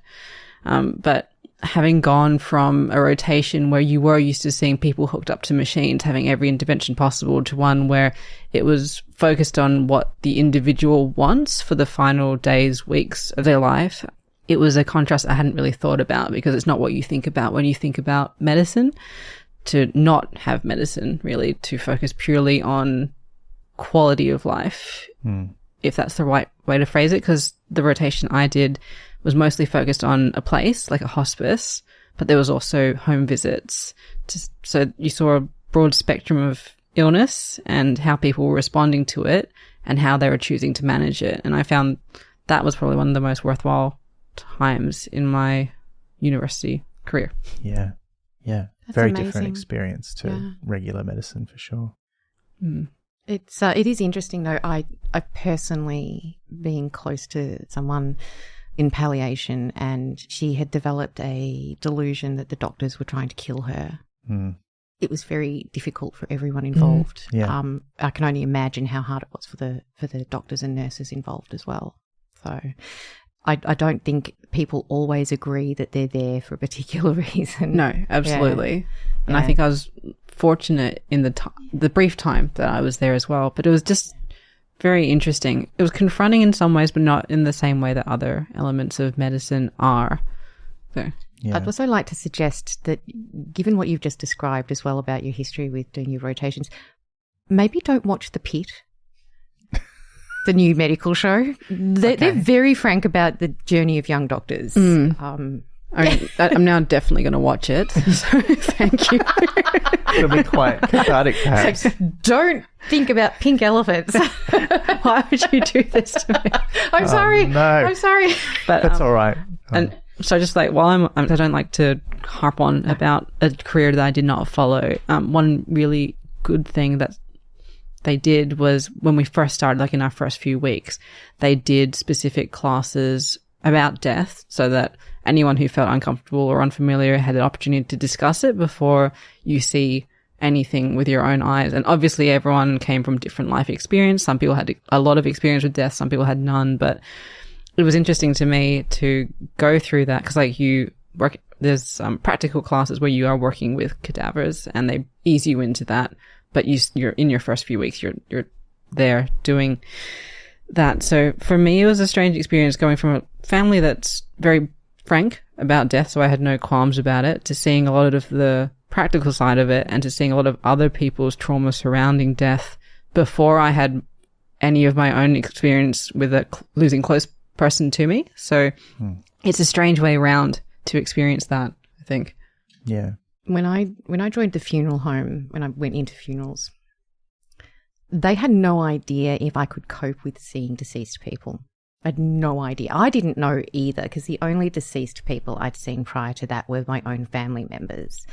But having gone from a rotation where you were used to seeing people hooked up to machines, having every intervention possible, to one where it was focused on what the individual wants for the final days, weeks of their life, it was a contrast I hadn't really thought about, because it's not what you think about when you think about medicine. To not have medicine, really, to focus purely on quality of life, if that's the right way to phrase it, because the rotation I did was mostly focused on a place, like a hospice, but there was also home visits. So you saw a broad spectrum of illness and how people were responding to it and how they were choosing to manage it. And I found that was probably one of the most worthwhile times in my university career. Yeah. Yeah. That's very amazing. Different experience to regular medicine, for sure. It is interesting though. I personally, being close to someone in palliation, and she had developed a delusion that the doctors were trying to kill her. It was very difficult for everyone involved. I can only imagine how hard it was for the doctors and nurses involved as well. So I don't think people always agree that they're there for a particular reason. No, absolutely. Yeah. And I think I was fortunate in the brief time that I was there as well. But it was just very interesting. It was confronting in some ways, but not in the same way that other elements of medicine are. So, Yeah. I'd also like to suggest that, given what you've just described as well about your history with doing your rotations, maybe don't watch The Pit, the new medical show. They're very frank about the journey of young doctors. I'm now definitely going to watch it. So thank you. It'll be quite cathartic, perhaps. Don't think about pink elephants. Why would you do this to me? I'm sorry. No. I'm sorry. But That's all right. And so just like while I don't like to harp on about a career that I did not follow. One really good thing that they did was when we first started, like in our first few weeks, they did specific classes about death so that anyone who felt uncomfortable or unfamiliar had an opportunity to discuss it before you see anything with your own eyes. And obviously everyone came from different life experience. Some people had a lot of experience with death, some people had none, but it was interesting to me to go through that because like there's some practical classes where you are working with cadavers and they ease you into that, but you're in your first few weeks, you're there doing that. So for me, it was a strange experience going from a family that's very frank about death, so I had no qualms about it, to seeing a lot of the practical side of it and to seeing a lot of other people's trauma surrounding death before I had any of my own experience with losing close person to me. So it's a strange way around to experience that, I think. Yeah. When I joined the funeral home, when I went into funerals, they had no idea if I could cope with seeing deceased people. I had no idea. I didn't know either because the only deceased people I'd seen prior to that were my own family members.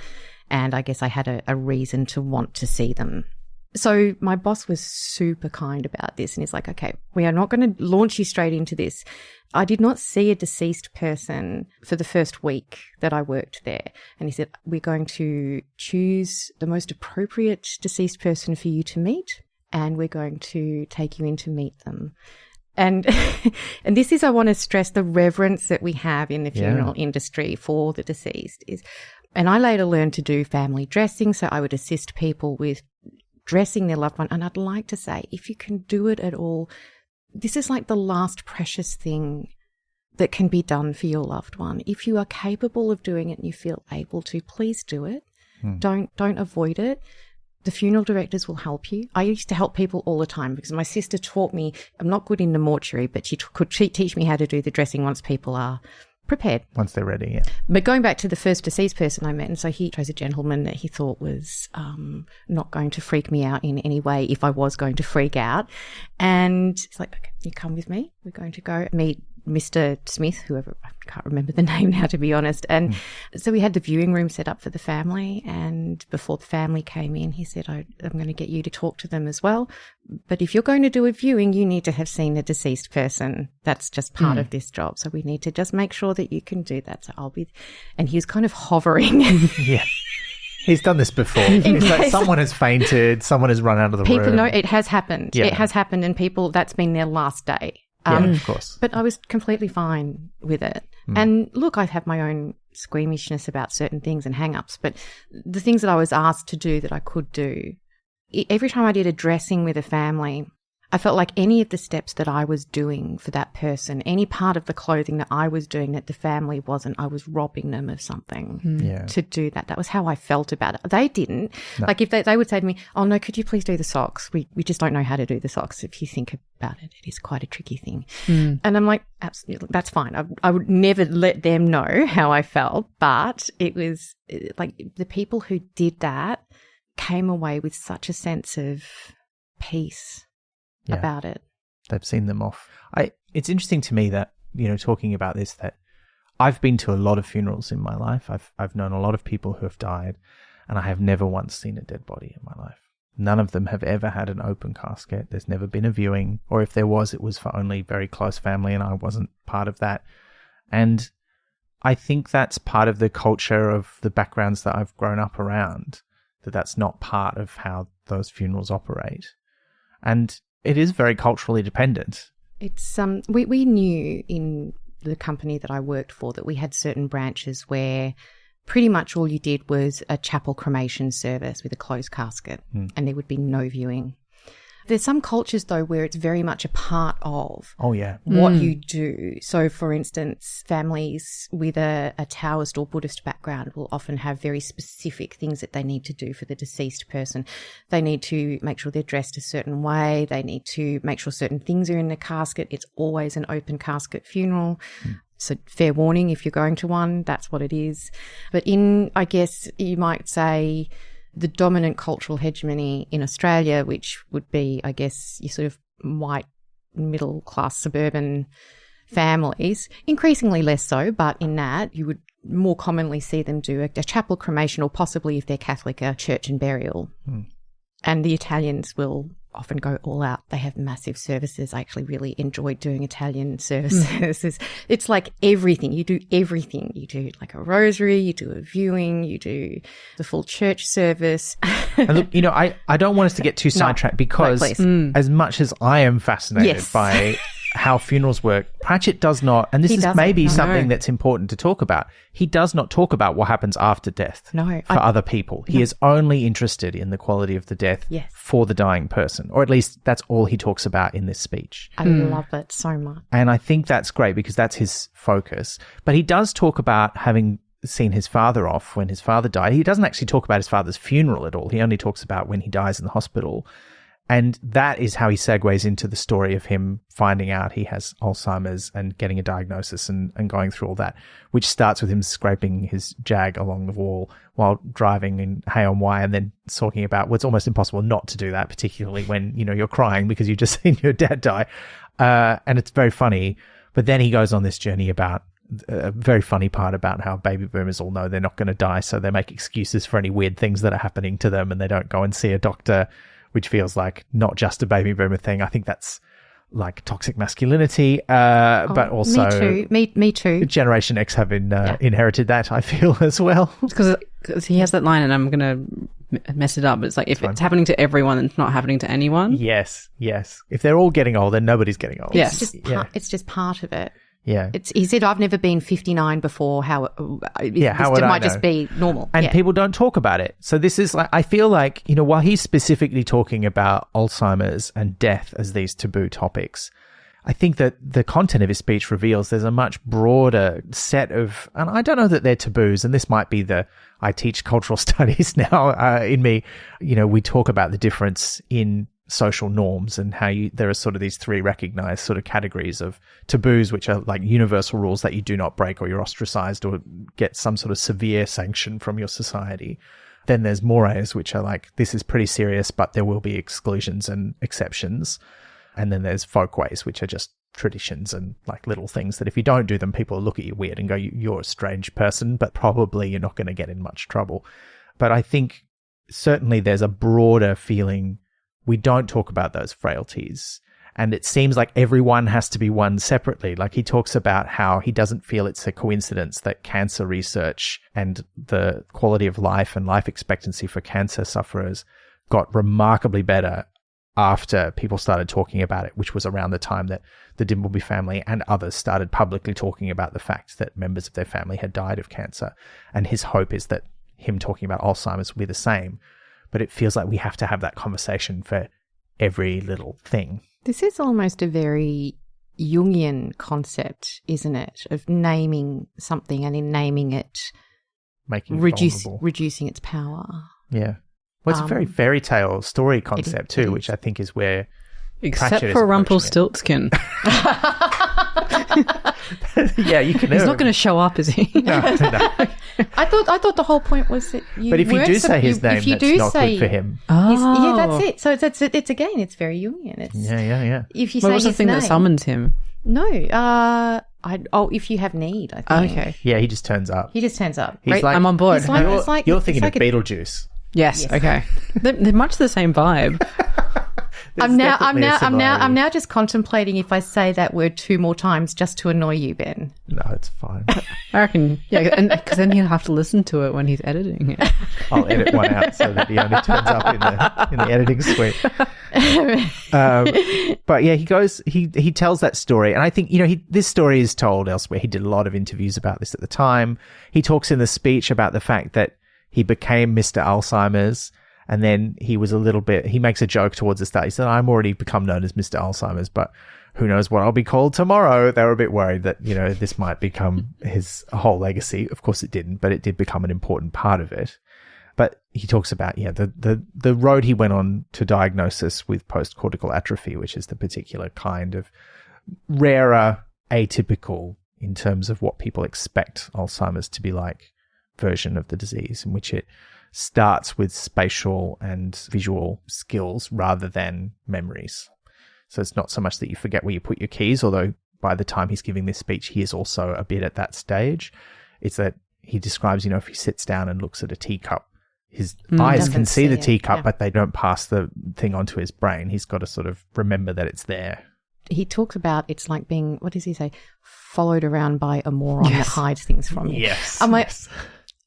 And I guess I had a reason to want to see them. So my boss was super kind about this and he's like, okay, we are not going to launch you straight into this. I did not see a deceased person for the first week that I worked there. And he said, we're going to choose the most appropriate deceased person for you to meet and we're going to take you in to meet them. And and this is, I want to stress the reverence that we have in the funeral industry for the deceased is, and I later learned to do family dressing. So I would assist people with dressing their loved one. And I'd like to say, if you can do it at all, this is like the last precious thing that can be done for your loved one. If you are capable of doing it and you feel able to, please do it. Don't avoid it. The funeral directors will help you. I used to help people all the time because my sister taught me, I'm not good in the mortuary, but she could teach me how to do the dressing once people are prepared. Once they're ready, yeah. But going back to the first deceased person I met, and so he chose a gentleman that he thought was not going to freak me out in any way if I was going to freak out. And it's like, okay, you come with me. We're going to go meet Mr. Smith, whoever, I can't remember the name now, to be honest. And so we had the viewing room set up for the family. And before the family came in, he said, I'm going to get you to talk to them as well. But if you're going to do a viewing, you need to have seen a deceased person. That's just part of this job. So we need to just make sure that you can do that. So I'll be, and he was kind of hovering. Yeah. He's done this before. He's like, someone has fainted, someone has run out of the room. People know it has happened. Yeah. It has happened, and people, that's been their last day. Yeah, of course. But I was completely fine with it. And look, I have my own squeamishness about certain things and hang-ups, but the things that I was asked to do that I could do, every time I did a dressing with a family, I felt like any of the steps that I was doing for that person, any part of the clothing that I was doing that the family wasn't, I was robbing them of something to do that. That was how I felt about it. They didn't. No. Like if they would say to me, oh no, could you please do the socks? We just don't know how to do the socks. If you think about it, it is quite a tricky thing. And I'm like, absolutely, that's fine. I would never let them know how I felt, but it was like the people who did that came away with such a sense of peace. Yeah. About it. They've seen them off. It's interesting to me that, talking about this, that I've been to a lot of funerals in my life. I've known a lot of people who have died, and I have never once seen a dead body in my life. None of them have ever had an open casket. There's never been a viewing, or if there was, it was for only very close family, and I wasn't part of that. And I think that's part of the culture of the backgrounds that I've grown up around, that's not part of how those funerals operate. And it is very culturally dependent. It's we knew in the company that I worked for, that we had certain branches where pretty much all you did was a chapel cremation service with a closed casket, and there would be no viewing. There's some cultures, though, where it's very much a part of what you do. So, for instance, families with a Taoist or Buddhist background will often have very specific things that they need to do for the deceased person. They need to make sure they're dressed a certain way. They need to make sure certain things are in the casket. It's always an open casket funeral. So fair warning, if you're going to one, that's what it is. But in, I guess you might say, the dominant cultural hegemony in Australia, which would be, I guess, your sort of white, middle-class suburban families, increasingly less so, but in that you would more commonly see them do a chapel cremation, or possibly, if they're Catholic, a church and burial. And the Italians will often go all out. They have massive services. I actually really enjoyed doing Italian services. It's like everything. You do everything. You do like a rosary, you do a viewing, you do the full church service. And look, I don't want us to get too sidetracked, because as much as I am fascinated by how funerals work, Pratchett does not, and this is maybe something that's important to talk about. He does not talk about what happens after death for other people. He is only interested in the quality of the death for the dying person, or at least that's all he talks about in this speech. I love it so much. And I think that's great, because that's his focus. But he does talk about having seen his father off when his father died. He doesn't actually talk about his father's funeral at all. He only talks about when he dies in the hospital. And that is how he segues into the story of him finding out he has Alzheimer's and getting a diagnosis and going through all that, which starts with him scraping his Jag along the wall while driving in Hay-on-Wye, and then talking about, well, it's almost impossible not to do that, particularly when, you're crying because you've just seen your dad die. And it's very funny. But then he goes on this journey about a very funny part about how baby boomers all know they're not going to die, so they make excuses for any weird things that are happening to them, and they don't go and see a doctor, which feels like not just a baby boomer thing. I think that's like toxic masculinity, but also me too. Generation X have inherited that, I feel, as well. Because he has that line, and I'm going to mess it up, but it's like, if it's happening to everyone, it's not happening to anyone. Yes. If they're all getting old, then nobody's getting old. Yes. It's just part of it. Yeah. He said, I've never been 59 before. How would might just be normal. And people don't talk about it. So this is like, I feel like, while he's specifically talking about Alzheimer's and death as these taboo topics, I think that the content of his speech reveals there's a much broader set of, and I don't know that they're taboos, and this might be I teach cultural studies now in me. We talk about the difference in social norms and how there are sort of these three recognized sort of categories of taboos, which are like universal rules that you do not break, or you're ostracized or get some sort of severe sanction from your society. Then there's mores, which are like, this is pretty serious, but there will be exclusions and exceptions. And then there's folkways, which are just traditions and like little things that if you don't do them, people look at you weird and go, you're a strange person, but probably you're not going to get in much trouble. But I think certainly there's a broader feeling we don't talk about those frailties. And it seems like everyone has to be one separately. Like he talks about how he doesn't feel it's a coincidence that cancer research and the quality of life and life expectancy for cancer sufferers got remarkably better after people started talking about it, which was around the time that the Dimbleby family and others started publicly talking about the fact that members of their family had died of cancer. And his hope is that him talking about Alzheimer's will be the same. But it feels like we have to have that conversation for every little thing. This is almost a very Jungian concept, isn't it? Of naming something, and in naming it, making it reducing its power. Yeah. Well, it's a very fairy tale story concept too, which I think is where Except for Rumpelstiltskin. Yeah, you can. He's not going to show up, is he? No. I thought the whole point was that you. But if you do say his name, that's not good for him. Yeah, that's it. So it's again, it's very Jungian. It's, yeah. If you say what's the thing that summons him? No, if you have need, I think. Okay. Yeah, he just turns up. He's like, I'm on board. You're thinking of Beetlejuice. Yes. Okay. They're much the same vibe. I'm now just contemplating if I say that word 2 more times just to annoy you, Ben. No, it's fine. I reckon, yeah, because then he'll have to listen to it when he's editing it. I'll edit one out so that he only turns up in the editing suite. But yeah, he tells that story, and I think this story is told elsewhere. He did a lot of interviews about this at the time. He talks in the speech about the fact that he became Mr. Alzheimer's. And then he makes a joke towards the start. He said, I'm already become known as Mr. Alzheimer's, but who knows what I'll be called tomorrow. They were a bit worried that, this might become his whole legacy. Of course it didn't, but it did become an important part of it. But he talks about, the road he went on to diagnosis with post-cortical atrophy, which is the particular kind of rarer, atypical in terms of what people expect Alzheimer's to be like version of the disease, in which it starts with spatial and visual skills rather than memories. So it's not so much that you forget where you put your keys, although by the time he's giving this speech, he is also a bit at that stage. It's that he describes, if he sits down and looks at a teacup, his eyes can see the teacup, but they don't pass the thing onto his brain. He's got to sort of remember that it's there. He talks about it's like being, what does he say, followed around by a moron that hides things from you. Yes. I'm like,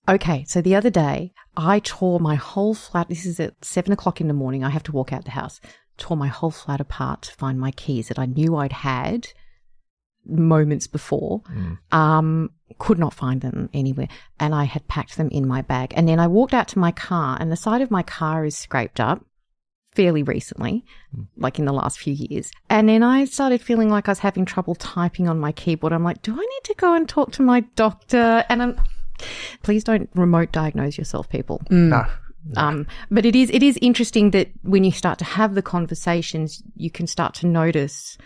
okay, so the other day I tore my whole flat. This is at 7:00 in the morning. I have to walk out the house. Tore my whole flat apart to find my keys that I knew I'd had moments before. Could not find them anywhere. And I had packed them in my bag. And then I walked out to my car, and the side of my car is scraped up fairly recently, like in the last few years. And then I started feeling like I was having trouble typing on my keyboard. I'm like, do I need to go and talk to my doctor? And please don't remote diagnose yourself, people. No. But it is interesting that when you start to have the conversations, you can start to notice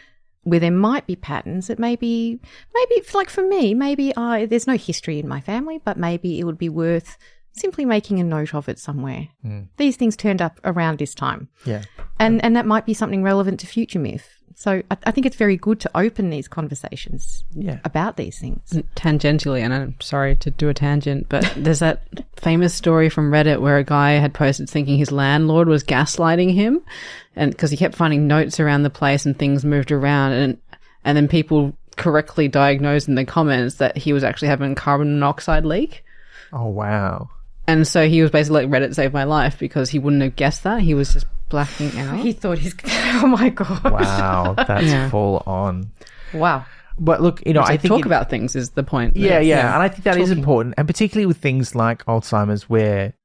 where there might be patterns that maybe like for me, there's no history in my family, but maybe it would be worth simply making a note of it somewhere. These things turned up around this time. Yeah. And that might be something relevant to future myth. So I think it's very good to open these conversations about these things. Tangentially, and I'm sorry to do a tangent, but there's that famous story from Reddit where a guy had posted thinking his landlord was gaslighting him, and because he kept finding notes around the place and things moved around, and then people correctly diagnosed in the comments that he was actually having a carbon monoxide leak. Oh, wow. And so he was basically like, Reddit saved my life, because he wouldn't have guessed that. He was just blacking out. He thought oh my God. Wow, that's full on. Wow. But look, I think talk about things is the point. Yeah. And I think that is important. And particularly with things like Alzheimer's where,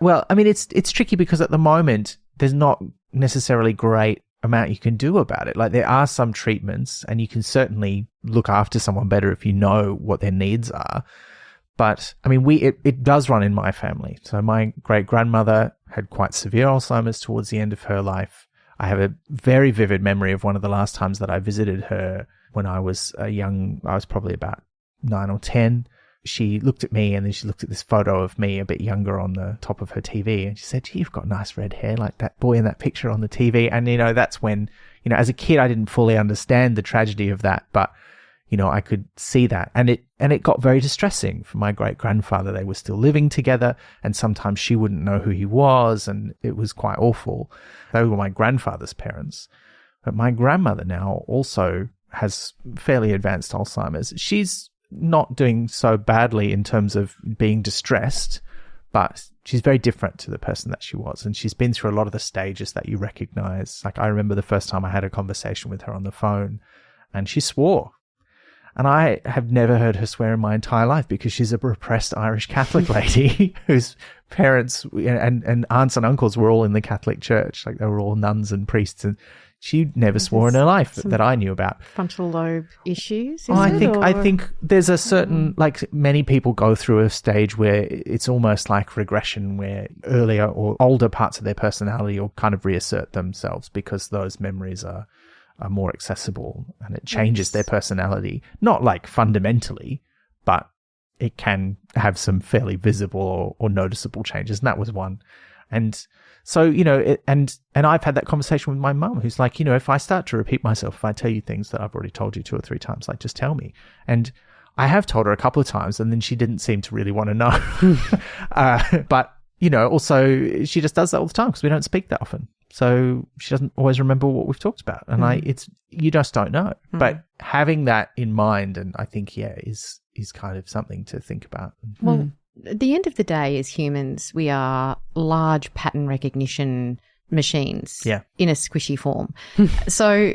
it's tricky because at the moment there's not necessarily great amount you can do about it. Like there are some treatments and you can certainly look after someone better if you know what their needs are. But it does run in my family. So my great-grandmother had quite severe Alzheimer's towards the end of her life. I have a very vivid memory of one of the last times that I visited her when I was I was probably about 9 or 10. She looked at me and then she looked at this photo of me a bit younger on the top of her TV. And she said, "You've got nice red hair like that boy in that picture on the TV." And, that's when, as a kid, I didn't fully understand the tragedy of that. But I could see that. And it got very distressing for my great-grandfather. They were still living together, and sometimes she wouldn't know who he was, and it was quite awful. They were my grandfather's parents. But my grandmother now also has fairly advanced Alzheimer's. She's not doing so badly in terms of being distressed, but she's very different to the person that she was. And she's been through a lot of the stages that you recognize. Like I remember the first time I had a conversation with her on the phone, and she swore. And I have never heard her swear in my entire life because she's a repressed Irish Catholic lady whose parents and aunts and uncles were all in the Catholic Church. Like they were all nuns and priests, and she never swore in her life that I knew about. Frontal lobe issues? I think there's a certain, like many people go through a stage where it's almost like regression, where earlier or older parts of their personality will kind of reassert themselves because those memories are more accessible, and it changes their personality. Not like fundamentally, but it can have some fairly visible or noticeable changes, and that was one. And so, and I've had that conversation with my mum, who's like, if I start to repeat myself, if I tell you things that I've already told you 2 or 3 times, like, just tell me. And I have told her a couple of times, and then she didn't seem to really want to know. But, also, she just does that all the time because we don't speak that often. so she doesn't always remember what we've talked about. And you just don't know. But having that in mind, and I think, is kind of something to think about. Well, at the end of the day, as humans, we are large pattern recognition machines in a squishy form. So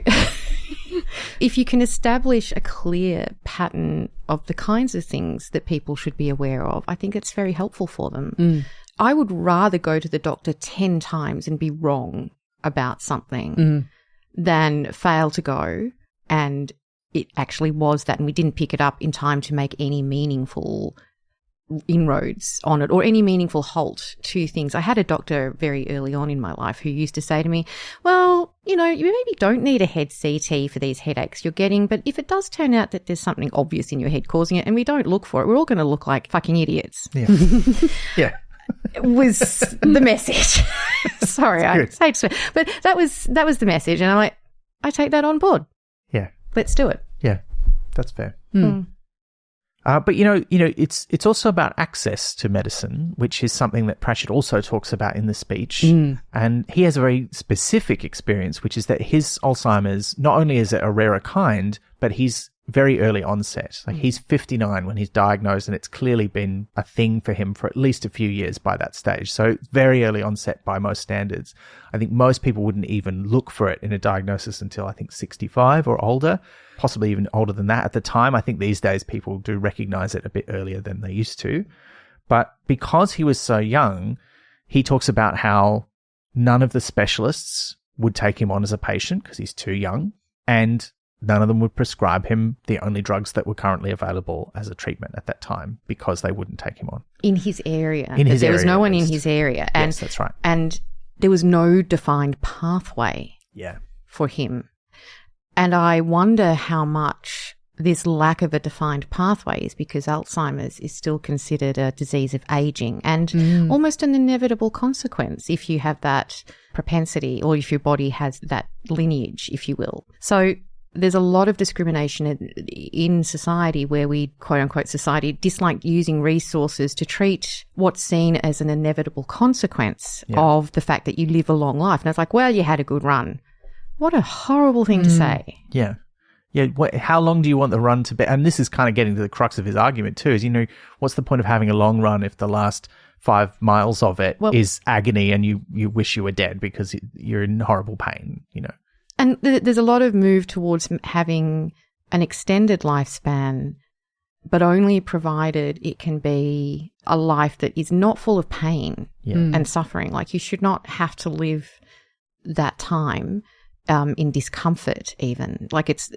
if you can establish a clear pattern of the kinds of things that people should be aware of, I think it's very helpful for them. I would rather go to the doctor 10 times and be wrong about something than fail to go and it actually was that and we didn't pick it up in time to make any meaningful inroads on it or any meaningful halt to things. I had a doctor very early on in my life who used to say to me, well, you maybe don't need a head CT for these headaches you're getting, but if it does turn out that there's something obvious in your head causing it and we don't look for it, we're all going to look like fucking idiots. Yeah. Was the message. Sorry, I hate to, but that was the message, and I'm like, I take that on board. Yeah, let's do it. Yeah, that's fair. But it's also about access to medicine, which is something that Pratchett also talks about in the speech. And he has a very specific experience, which is that his Alzheimer's, not only is it a rarer kind, but he's very early onset. Like he's 59 when he's diagnosed, and it's clearly been a thing for him for at least a few years by that stage. So very early onset by most standards. I think most people wouldn't even look for it in a diagnosis until I think 65 or older, possibly even older than that at the time. I think these days people do recognize it a bit earlier than they used to. But because he was so young, he talks about how none of the specialists would take him on as a patient because he's too young, and none of them would prescribe him the only drugs that were currently available as a treatment at that time because they wouldn't take him on. In his area. There was no one in his area. And, yes, that's right. And there was no defined pathway for him. And I wonder how much this lack of a defined pathway is because Alzheimer's is still considered a disease of aging and almost an inevitable consequence if you have that propensity or if your body has that lineage, if you will. So there's a lot of discrimination in society where we, quote unquote, society dislike using resources to treat what's seen as an inevitable consequence of the fact that you live a long life. And it's like, well, you had a good run. What a horrible thing to say. Yeah. Yeah. How long do you want the run to be? And this is kind of getting to the crux of his argument too, is, what's the point of having a long run if the last 5 miles of it is agony and you wish you were dead because you're in horrible pain, And there's a lot of move towards having an extended lifespan, but only provided it can be a life that is not full of pain and suffering. Like you should not have to live that time in discomfort even. Like it's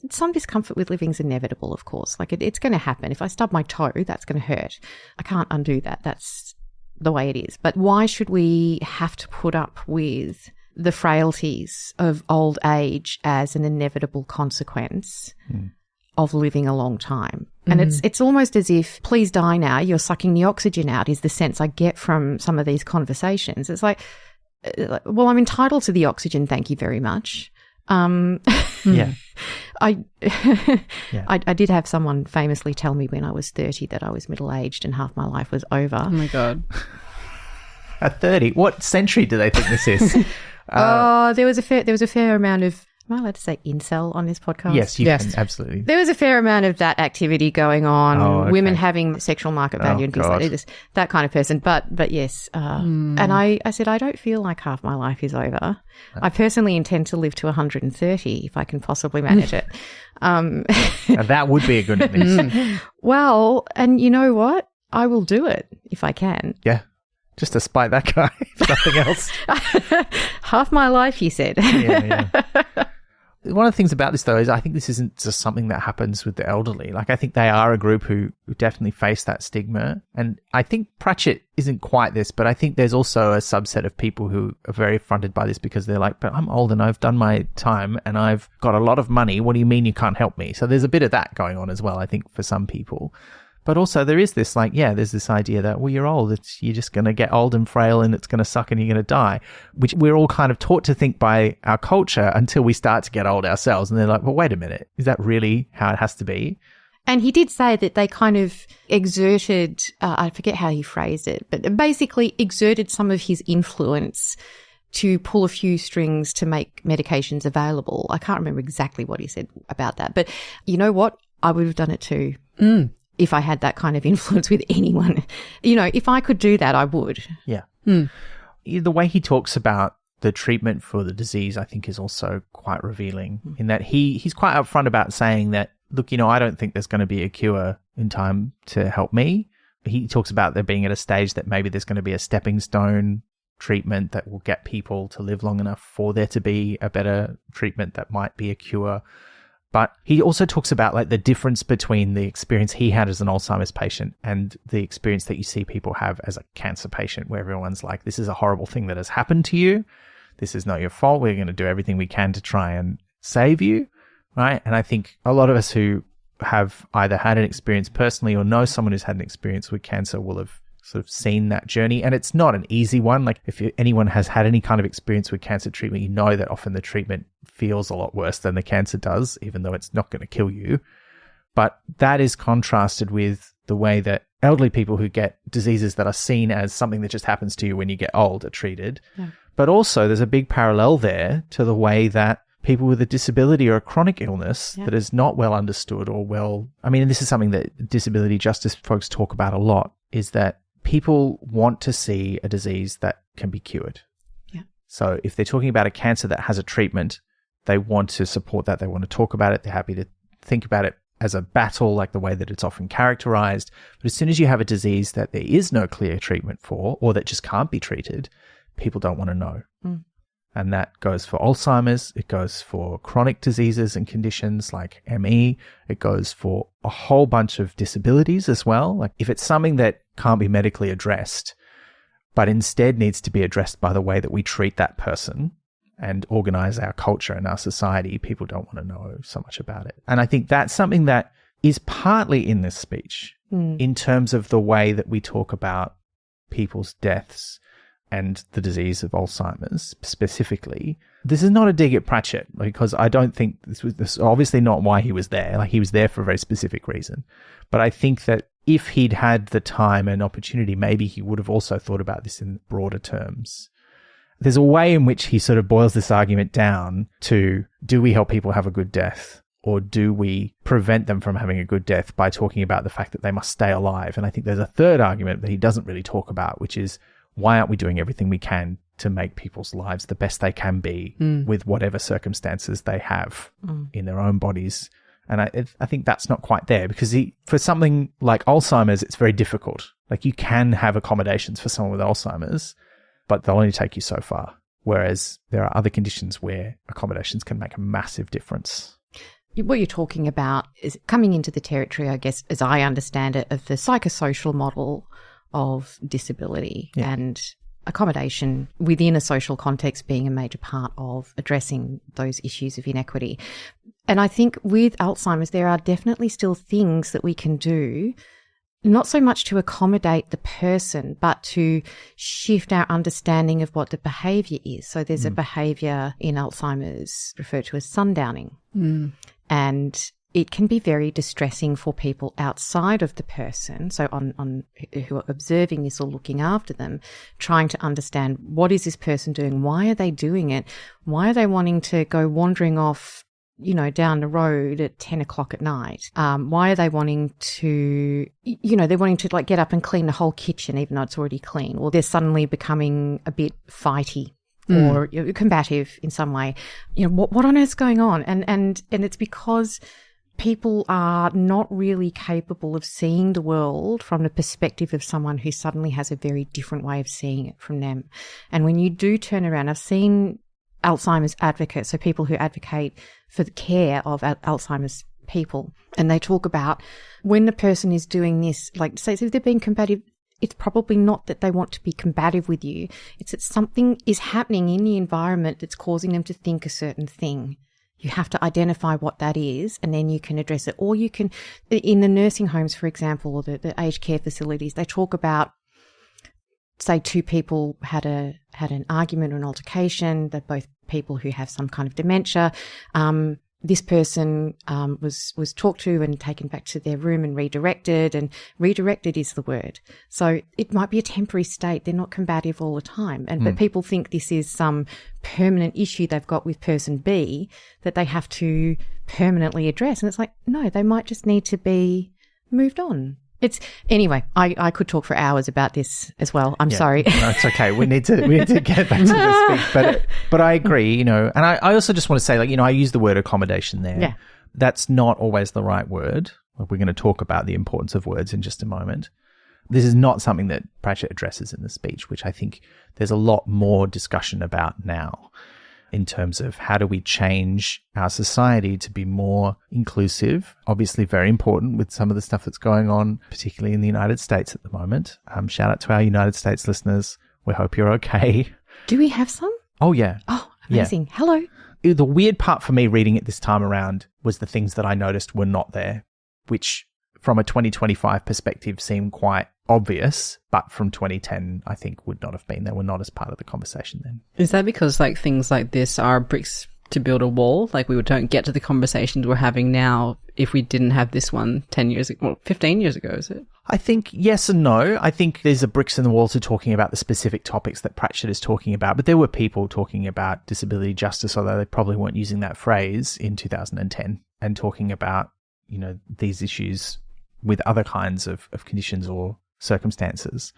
some discomfort with living is inevitable, of course. Like it's going to happen. If I stub my toe, that's going to hurt. I can't undo that. That's the way it is. But why should we have to put up with the frailties of old age as an inevitable consequence of living a long time? And it's almost as if, please die now, you're sucking the oxygen out, is the sense I get from some of these conversations. It's like, well, I'm entitled to the oxygen, thank you very much. I did have someone famously tell me when I was 30 that I was middle-aged and half my life was over. Oh my God. At 30? What century do they think this is? There was a fair amount of, am I allowed to say incel on this podcast? Yes, you can, absolutely. There was a fair amount of that activity going on, women having sexual market value and things like that, that kind of person. But yes, and I said, I don't feel like half my life is over. I personally intend to live to 130 if I can possibly manage it. That would be a good innings. Well, and you know what? I will do it if I can. Yeah. Just to spite that guy, if nothing else. Half my life, he said. Yeah. One of the things about this, though, is I think this isn't just something that happens with the elderly. Like, I think they are a group who definitely face that stigma. And I think Pratchett isn't quite this, but I think there's also a subset of people who are very affronted by this because they're like, but I'm old and I've done my time and I've got a lot of money. What do you mean you can't help me? So there's a bit of that going on as well, I think, for some people. But also there is this there's this idea that, well, you're old. You're just going to get old and frail and it's going to suck and you're going to die, which we're all kind of taught to think by our culture until we start to get old ourselves. And they're like, well, wait a minute. Is that really how it has to be? And he did say that they kind of exerted, I forget how he phrased it, but basically exerted some of his influence to pull a few strings to make medications available. I can't remember exactly what he said about that. But you know what? I would have done it too if I had that kind of influence with anyone. You know, if I could do that, I would. Yeah. The way he talks about the treatment for the disease, I think, is also quite revealing in that he's quite upfront about saying that, look, you know, I don't think there's going to be a cure in time to help me. He talks about there being at a stage that maybe there's going to be a stepping stone treatment that will get people to live long enough for there to be a better treatment that might be a cure. But he also talks about like the difference between the experience he had as an Alzheimer's patient and the experience that you see people have as a cancer patient, where everyone's like, this is a horrible thing that has happened to you. This is not your fault. We're going to do everything we can to try and save you. Right. And I think a lot of us who have either had an experience personally or know someone who's had an experience with cancer will have sort of seen that journey. And it's not an easy one. Like if anyone has had any kind of experience with cancer treatment, you know that often the treatment feels a lot worse than the cancer does, even though it's not going to kill you. But that is contrasted with the way that elderly people who get diseases that are seen as something that just happens to you when you get old are treated. Yeah. But also there's a big parallel there to the way that people with a disability or a chronic illness that is not well understood or well, I mean, and this is something that disability justice folks talk about a lot, is that people want to see a disease that can be cured. Yeah. So if they're talking about a cancer that has a treatment, they want to support that. They want to talk about it. They're happy to think about it as a battle, like the way that it's often characterized. But as soon as you have a disease that there is no clear treatment for, or that just can't be treated, people don't want to know. And that goes for Alzheimer's. It goes for chronic diseases and conditions like ME. It goes for a whole bunch of disabilities as well. Like if it's something that can't be medically addressed, but instead needs to be addressed by the way that we treat that person and organize our culture and our society, people don't want to know so much about it. And I think that's something that is partly in this speech in terms of the way that we talk about people's deaths and the disease of Alzheimer's specifically. This is not a dig at Pratchett, because I don't think this was obviously not why he was there. Like he was there for a very specific reason. But I think that if he'd had the time and opportunity, maybe he would have also thought about this in broader terms. There's a way in which he sort of boils this argument down to, do we help people have a good death, or do we prevent them from having a good death by talking about the fact that they must stay alive? And I think there's a third argument that he doesn't really talk about, which is, why aren't we doing everything we can to make people's lives the best they can be with whatever circumstances they have in their own bodies? And I think that's not quite there, because for something like Alzheimer's, it's very difficult. Like you can have accommodations for someone with Alzheimer's, but they'll only take you so far. Whereas there are other conditions where accommodations can make a massive difference. What you're talking about is coming into the territory, I guess, as I understand it, of the psychosocial model of disability and accommodation within a social context being a major part of addressing those issues of inequity. And I think with Alzheimer's, there are definitely still things that we can do, not so much to accommodate the person, but to shift our understanding of what the behaviour is. So there's a behaviour in Alzheimer's referred to as sundowning. And it can be very distressing for people outside of the person, so on who are observing this or looking after them, trying to understand, what is this person doing? Why are they doing it? Why are they wanting to go wandering off, down the road at 10 o'clock at night? Why are they wanting to, they're wanting to like get up and clean the whole kitchen even though it's already clean, or they're suddenly becoming a bit fighty or combative in some way. What on earth's going on? And it's because people are not really capable of seeing the world from the perspective of someone who suddenly has a very different way of seeing it from them. And when you do turn around, I've seen Alzheimer's advocates, so people who advocate for the care of Alzheimer's people, and they talk about when the person is doing this, like say if they're being combative, it's probably not that they want to be combative with you. It's that something is happening in the environment that's causing them to think a certain thing. You have to identify what that is, and then you can address it. Or you can, in the nursing homes, for example, or the aged care facilities, they talk about, say, two people had an argument or an altercation. They're both people who have some kind of dementia. this person was talked to and taken back to their room and redirected, and redirected is the word. So it might be a temporary state. They're not combative all the time. But people think this is some permanent issue they've got with person B that they have to permanently address. And it's like, no, they might just need to be moved on. Anyway, I could talk for hours about this as well. I'm sorry. No, it's okay. We need to get back to the speech. But I agree, and I also just want to say, I use the word accommodation there. Yeah. That's not always the right word. We're going to talk about the importance of words in just a moment. This is not something that Pratchett addresses in the speech, which I think there's a lot more discussion about now, in terms of how do we change our society to be more inclusive. Obviously very important with some of the stuff that's going on, particularly in the United States at the moment. Shout out to our United States listeners. We hope you're okay. Do we have some? Oh, yeah. Oh, amazing. Yeah. Hello. The weird part for me reading it this time around was the things that I noticed were not there, which from a 2025 perspective seemed quite obvious, but from 2010 I think would not have been. They were not as part of the conversation then. Is that because things like this are bricks to build a wall? We don't get to the conversations we're having now if we didn't have this one 10 years ago, well, 15 years ago, is it? I think yes and no. I think there's a bricks in the wall to talking about the specific topics that Pratchett is talking about, but there were people talking about disability justice, although they probably weren't using that phrase in 2010, and talking about, these issues with other kinds of conditions or circumstances.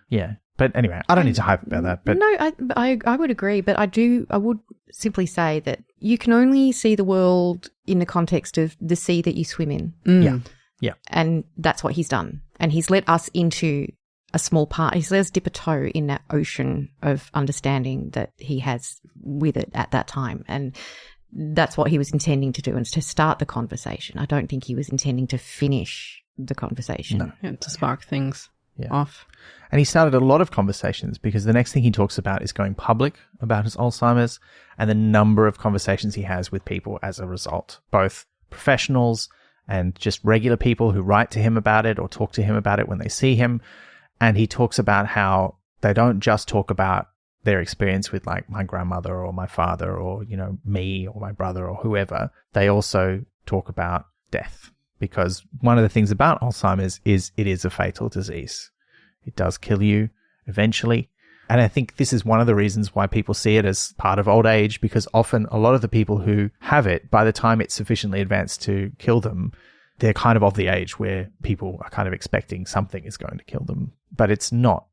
Yeah. But anyway, I don't need to hype about that. But no, I would agree. But I would simply say that you can only see the world in the context of the sea that you swim in. Yeah. Yeah. And that's what he's done. And he's let us into a small part. He's let us dip a toe in that ocean of understanding that he has with it at that time. And that's what he was intending to do, and to start the conversation. I don't think he was intending to finish the conversation. No. Yeah, to spark things off. And he started a lot of conversations, because the next thing he talks about is going public about his Alzheimer's, and the number of conversations he has with people as a result, both professionals and just regular people who write to him about it or talk to him about it when they see him. And he talks about how they don't just talk about their experience with my grandmother or my father or, me or my brother or whoever. They also talk about death, because one of the things about Alzheimer's is it is a fatal disease. It does kill you eventually. And I think this is one of the reasons why people see it as part of old age, because often a lot of the people who have it, by the time it's sufficiently advanced to kill them, they're kind of the age where people are kind of expecting something is going to kill them. But it's not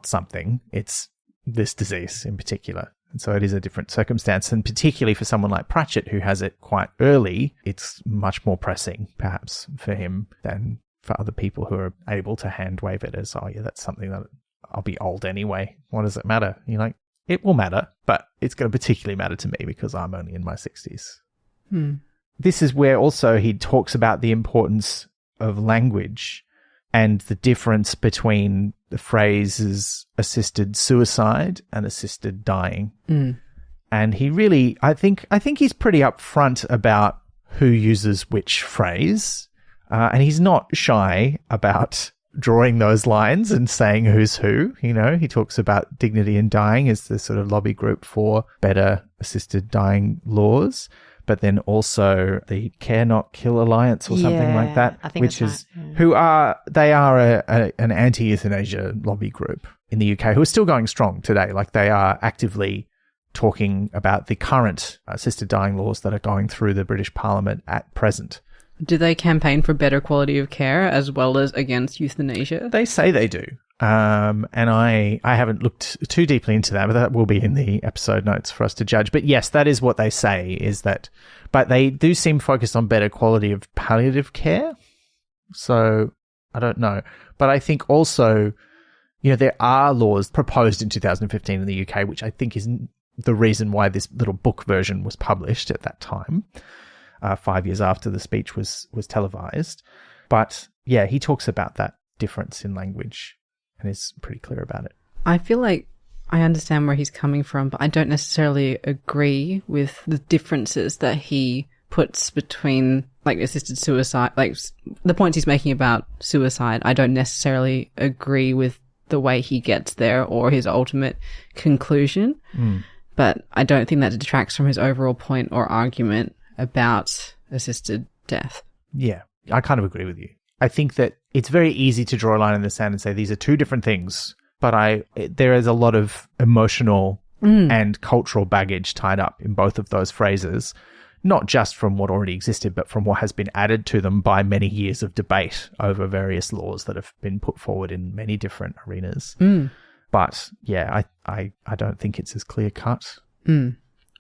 something. It's this disease in particular. And so it is a different circumstance. And particularly for someone like Pratchett, who has it quite early, it's much more pressing, perhaps, for him than for other people who are able to hand wave it as, that's something that I'll be old anyway. What does it matter? It will matter, but it's going to particularly matter to me because I'm only in my 60s. This is where also he talks about the importance of language and the difference between the phrases assisted suicide and assisted dying. And he really, I think he's pretty upfront about who uses which phrase. And he's not shy about drawing those lines and saying who's who. He talks about Dignity in Dying as the sort of lobby group for better assisted dying laws, but then also the Care Not Kill Alliance or something like that, I think which is right. They are an anti-euthanasia lobby group in the UK who are still going strong today. They are actively talking about the current assisted dying laws that are going through the British Parliament at present. Do they campaign for better quality of care as well as against euthanasia? They say they do. And I haven't looked too deeply into that, but that will be in the episode notes for us to judge. But yes, that is what they say, is that, but they do seem focused on better quality of palliative care. So I don't know. But I think also, there are laws proposed in 2015 in the UK, which I think is the reason why this little book version was published at that time. 5 years after the speech was televised. But yeah, he talks about that difference in language and is pretty clear about it. I feel like I understand where he's coming from, but I don't necessarily agree with the differences that he puts between assisted suicide, the points he's making about suicide. I don't necessarily agree with the way he gets there or his ultimate conclusion, but I don't think that detracts from his overall point or argument about assisted death. Yeah, I kind of agree with you. I think that it's very easy to draw a line in the sand and say these are two different things, but there is a lot of emotional and cultural baggage tied up in both of those phrases, not just from what already existed, but from what has been added to them by many years of debate over various laws that have been put forward in many different arenas. But yeah, I don't think it's as clear cut. But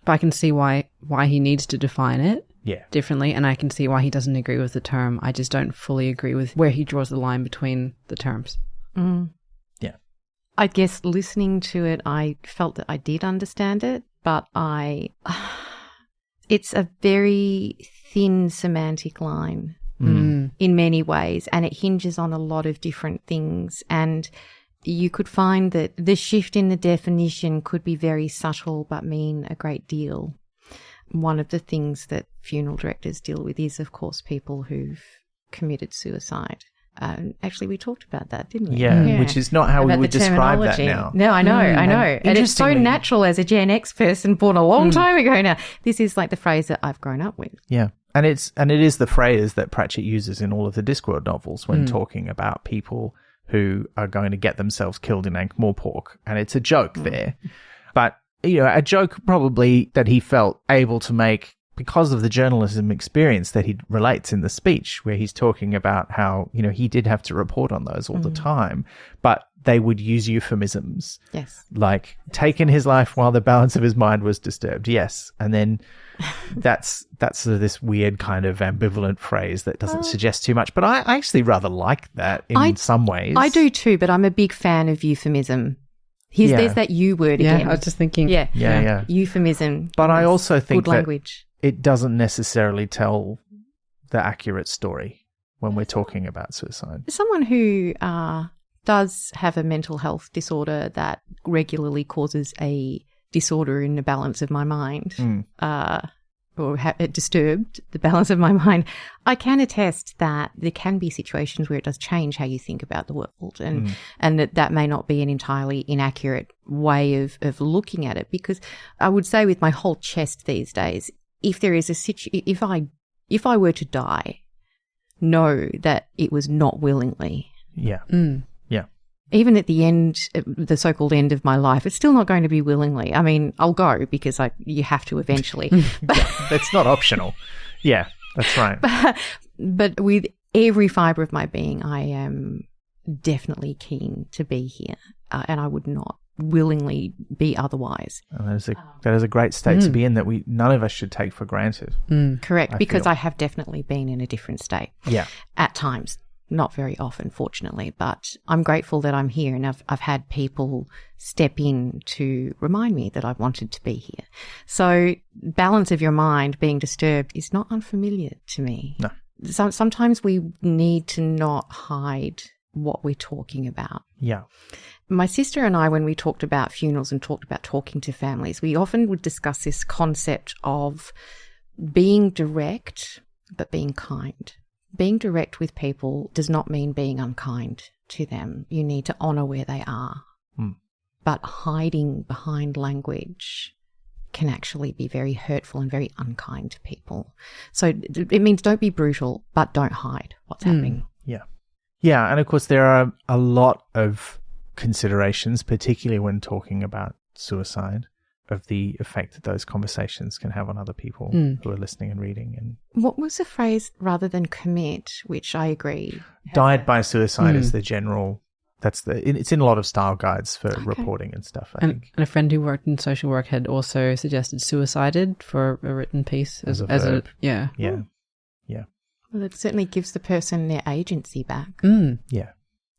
I can see why he needs to define it differently, and I can see why he doesn't agree with the term. I just don't fully agree with where he draws the line between the terms. Yeah. I guess listening to it, I felt that I did understand it, but it's a very thin semantic line in many ways, and it hinges on a lot of different things. And you could find that the shift in the definition could be very subtle but mean a great deal. One of the things that funeral directors deal with is, of course, people who've committed suicide. Actually, we talked about that, didn't we? Yeah, which is not how we would describe that terminology. now. No, I know. And it's so natural as a Gen X person born a long time ago now. This is like the phrase that I've grown up with. Yeah. And it is the phrase that Pratchett uses in all of the Discworld novels when talking about people who are going to get themselves killed in Ankh-Morpork. And it's a joke there. But, a joke probably that he felt able to make because of the journalism experience that he relates in the speech, where he's talking about how, he did have to report on those all the time, but they would use euphemisms. Yes. Like, taken his life while the balance of his mind was disturbed. Yes. And then that's sort of this weird kind of ambivalent phrase that doesn't suggest too much. But I actually rather like that in some ways. I do too, but I'm a big fan of euphemism. There's that U word again. I was just thinking. Yeah. Euphemism. But I also think good language. It doesn't necessarily tell the accurate story when we're talking about suicide. Someone who does have a mental health disorder that regularly causes a disorder in the balance of my mind, or it disturbed the balance of my mind, I can attest that there can be situations where it does change how you think about the world, and that may not be an entirely inaccurate way of looking at it. Because I would say with my whole chest these days, if there is if I were to die, know that it was not willingly. Yeah. Yeah. Even at the end, the so-called end of my life, it's still not going to be willingly. I mean, I'll go because you have to eventually. That's not optional. Yeah, that's right. But with every fibre of my being, I am definitely keen to be here, and I would not willingly be otherwise. And that is a great state to be in that none of us should take for granted. Correct, because I have definitely been in a different state. Yeah. At times. Not very often, fortunately, but I'm grateful that I'm here, and I've had people step in to remind me that I wanted to be here. So balance of your mind being disturbed is not unfamiliar to me. No. So sometimes we need to not hide what we're talking about. Yeah. My sister and I, when we talked about funerals and talked about talking to families, we often would discuss this concept of being direct but being kind. Being direct with people does not mean being unkind to them. You need to honour where they are. But hiding behind language can actually be very hurtful and very unkind to people. So it means don't be brutal, but don't hide what's happening. Yeah. Yeah, and of course there are a lot of considerations, particularly when talking about suicide, of the effect that those conversations can have on other people who are listening and reading. And what was the phrase rather than commit, which I agree? Died by suicide is the general. It's in a lot of style guides for reporting and stuff. I think. And a friend who worked in social work had also suggested suicided for a written piece as a verb. Yeah. Well, it certainly gives the person their agency back. Yeah,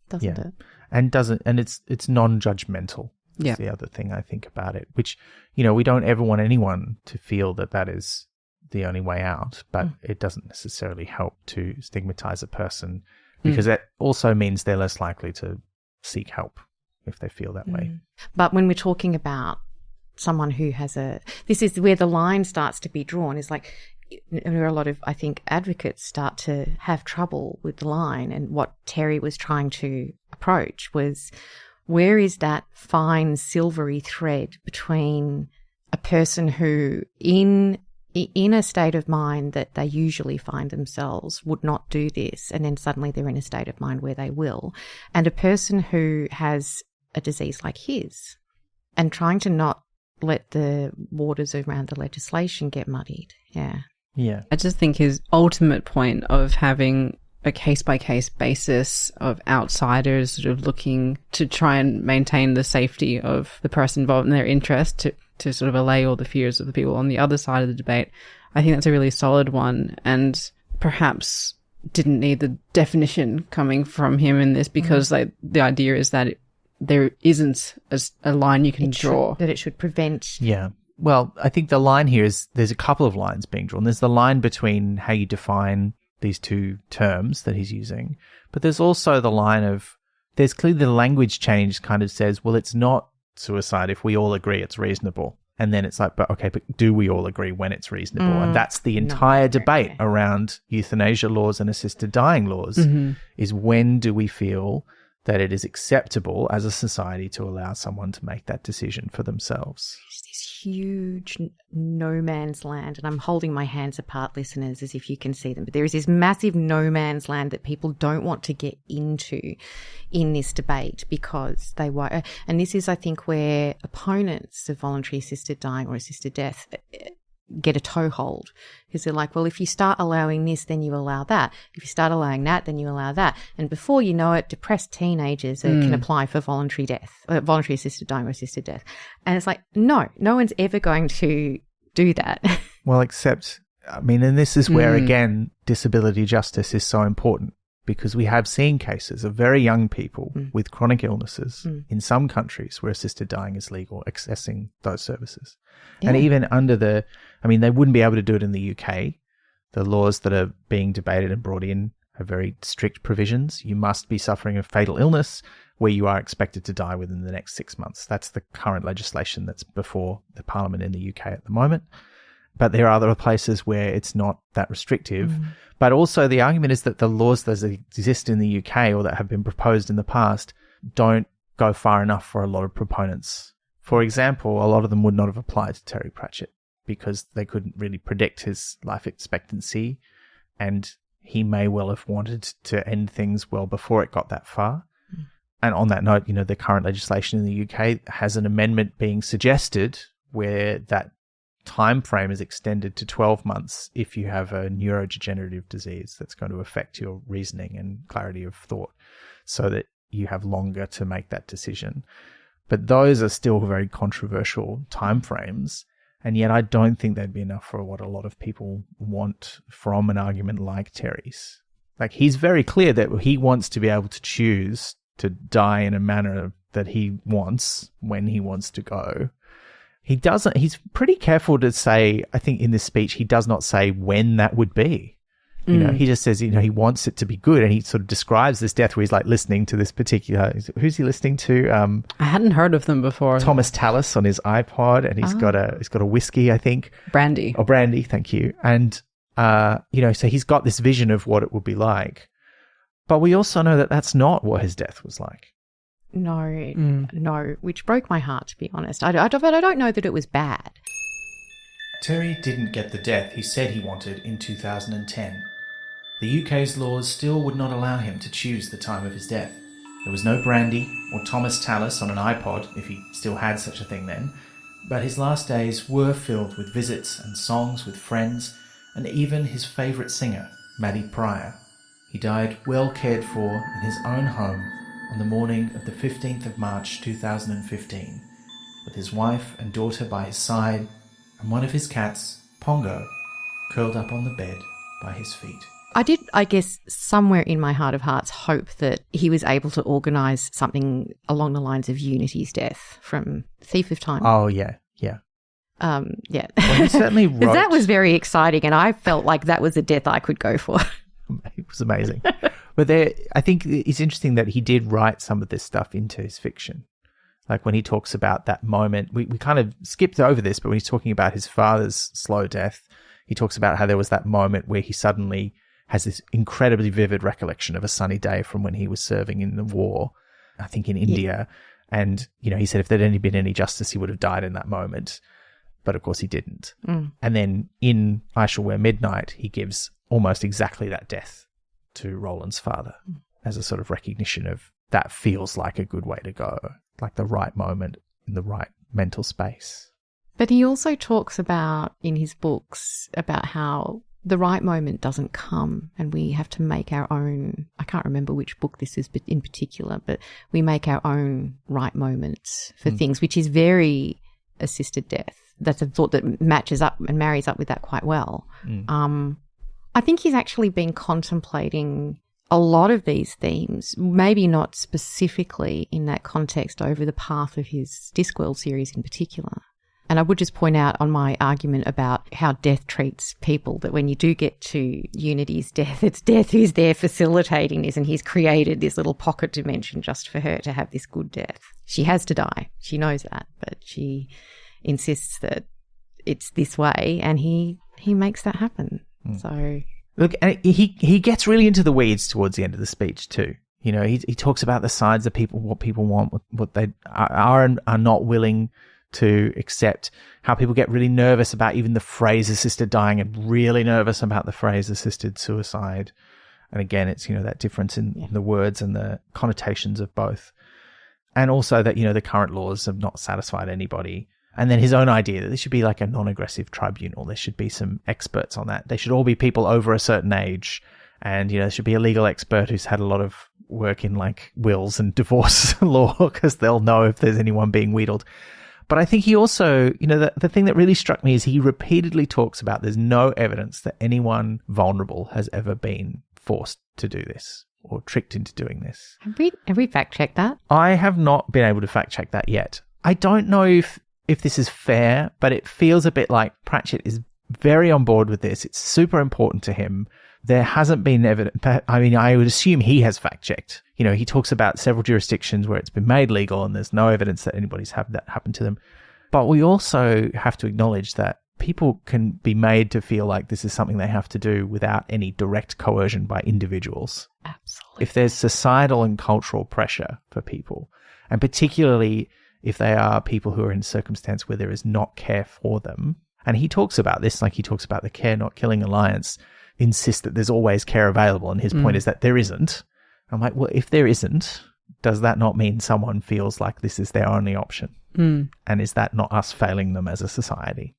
doesn't it? And it's non-judgmental. That's the other thing I think about it, which, we don't ever want anyone to feel that is the only way out, but it doesn't necessarily help to stigmatize a person, because that also means they're less likely to seek help if they feel that way. But when we're talking about someone who has this is where the line starts to be drawn, is like, there are a lot of, I think, advocates start to have trouble with the line, and what Terry was trying to approach was, where is that fine silvery thread between a person who in in a state of mind that they usually find themselves would not do this, and then suddenly they're in a state of mind where they will. And a person who has a disease like his and trying to not let the waters around the legislation get muddied. Yeah. Yeah. I just think his ultimate point of having a case-by-case basis of outsiders sort of looking to try and maintain the safety of the person involved in their interest to sort of allay all the fears of the people on the other side of the debate. I think that's a really solid one, and perhaps didn't need the definition coming from him in this, because like the idea is that there isn't a line you can draw. That it should prevent. Yeah. Well, I think the line here is there's a couple of lines being drawn. There's the line between how you define these two terms that he's using, but there's also the line of, there's clearly the language change kind of says, well, it's not suicide if we all agree it's reasonable. And then it's like, but do we all agree when it's reasonable? And that's the entire debate around euthanasia laws and assisted dying laws, is when do we feel that it is acceptable as a society to allow someone to make that decision for themselves? There's this huge no man's land, and I'm holding my hands apart, listeners, as if you can see them, but there is this massive no man's land that people don't want to get into in this debate because they won't. And this is, I think, where opponents of voluntary assisted dying or assisted death get a toehold, because they're like, well, if you start allowing this, then you allow that. If you start allowing that, then you allow that. And before you know it, depressed teenagers can apply for voluntary assisted dying or assisted death. And it's like, no one's ever going to do that. Well, except, I mean, and this is where, again, disability justice is so important, because we have seen cases of very young people with chronic illnesses in some countries where assisted dying is legal, accessing those services. Yeah. And even under they wouldn't be able to do it in the UK. The laws that are being debated and brought in have very strict provisions. You must be suffering a fatal illness where you are expected to die within the next 6 months. That's the current legislation that's before the Parliament in the UK at the moment. But there are other places where it's not that restrictive. But also the argument is that the laws that exist in the UK or that have been proposed in the past don't go far enough for a lot of proponents. For example, a lot of them would not have applied to Terry Pratchett because they couldn't really predict his life expectancy, and he may well have wanted to end things well before it got that far. And on that note, the current legislation in the UK has an amendment being suggested where that time frame is extended to 12 months if you have a neurodegenerative disease that's going to affect your reasoning and clarity of thought, so that you have longer to make that decision. But those are still very controversial timeframes, and yet I don't think they'd be enough for what a lot of people want from an argument like Terry's. Like, he's very clear that he wants to be able to choose to die in a manner that he wants when he wants to go. He's pretty careful to say, I think in this speech, he does not say when that would be. He just says, he wants it to be good. And he sort of describes this death where he's like listening to this particular, who's he listening to? I hadn't heard of them before. Thomas Tallis on his iPod, and he's got a whiskey, I think. Brandy. Oh, brandy. Thank you. And, so he's got this vision of what it would be like. But we also know that that's not what his death was like. No, which broke my heart, to be honest. But I don't know that it was bad. Terry didn't get the death he said he wanted in 2010. The UK's laws still would not allow him to choose the time of his death. There was no brandy or Thomas Tallis on an iPod, if he still had such a thing then, but his last days were filled with visits and songs with friends, and even his favourite singer, Maddie Pryor. He died well cared for in his own home on the morning of the 15th of March 2015, with his wife and daughter by his side, and one of his cats, Pongo, curled up on the bed by his feet. I did, I guess, somewhere in my heart of hearts, hope that he was able to organise something along the lines of Unity's death from Thief of Time. Oh, yeah. Yeah. Well, he certainly wrote... that was very exciting, and I felt like that was a death I could go for. It was amazing. But I think it's interesting that he did write some of this stuff into his fiction. Like when he talks about that moment, we kind of skipped over this, but when he's talking about his father's slow death, he talks about how there was that moment where he suddenly has this incredibly vivid recollection of a sunny day from when he was serving in the war, I think in India. Yeah. And, he said if there'd only been any justice, he would have died in that moment. But of course he didn't. And then in I Shall Wear Midnight, he gives almost exactly that death to Roland's father as a sort of recognition of that feels like a good way to go, like the right moment in the right mental space. But he also talks about, in his books, about how the right moment doesn't come and we have to make our own. I can't remember which book this is but in particular, but we make our own right moments for things, which is very assisted death. That's a thought that matches up and marries up with that quite well. I think he's actually been contemplating a lot of these themes, maybe not specifically in that context over the path of his Discworld series in particular. And I would just point out on my argument about how death treats people, that when you do get to Unity's death, it's death who's there facilitating this, and he's created this little pocket dimension just for her to have this good death. She has to die. She knows that, but she insists that it's this way, and he makes that happen. So look, and he gets really into the weeds towards the end of the speech too. You know, he talks about the sides of people, what people want, what they are and are not willing to accept, how people get really nervous about even the phrase assisted dying and really nervous about the phrase assisted suicide. And again, it's, you know, that difference in the words and the connotations of both. And also that, you know, the current laws have not satisfied anybody. And then his own idea that there should be like a non-aggressive tribunal. There should be some experts on that. They should all be people over a certain age. And, you know, there should be a legal expert who's had a lot of work in like wills and divorce law, because they'll know if there's anyone being wheedled. But I think he also, you know, the thing that really struck me is he repeatedly talks about there's no evidence that anyone vulnerable has ever been forced to do this or tricked into doing this. Have we fact-checked that? I have not been able to fact-check that yet. I don't know if this is fair, but it feels a bit like Pratchett is very on board with this. It's super important to him. There hasn't been evidence. I mean, I would assume he has fact-checked. You know, he talks about several jurisdictions where it's been made legal and there's no evidence that anybody's had that happen to them. But we also have to acknowledge that people can be made to feel like this is something they have to do without any direct coercion by individuals. Absolutely. If there's societal and cultural pressure for people, and particularly if they are people who are in a circumstance where there is not care for them, and he talks about this, like he talks about the Care Not Killing Alliance, insist that there's always care available, and his point is that there isn't. I'm like, well, if there isn't, does that not mean someone feels like this is their only option? And is that not us failing them as a society?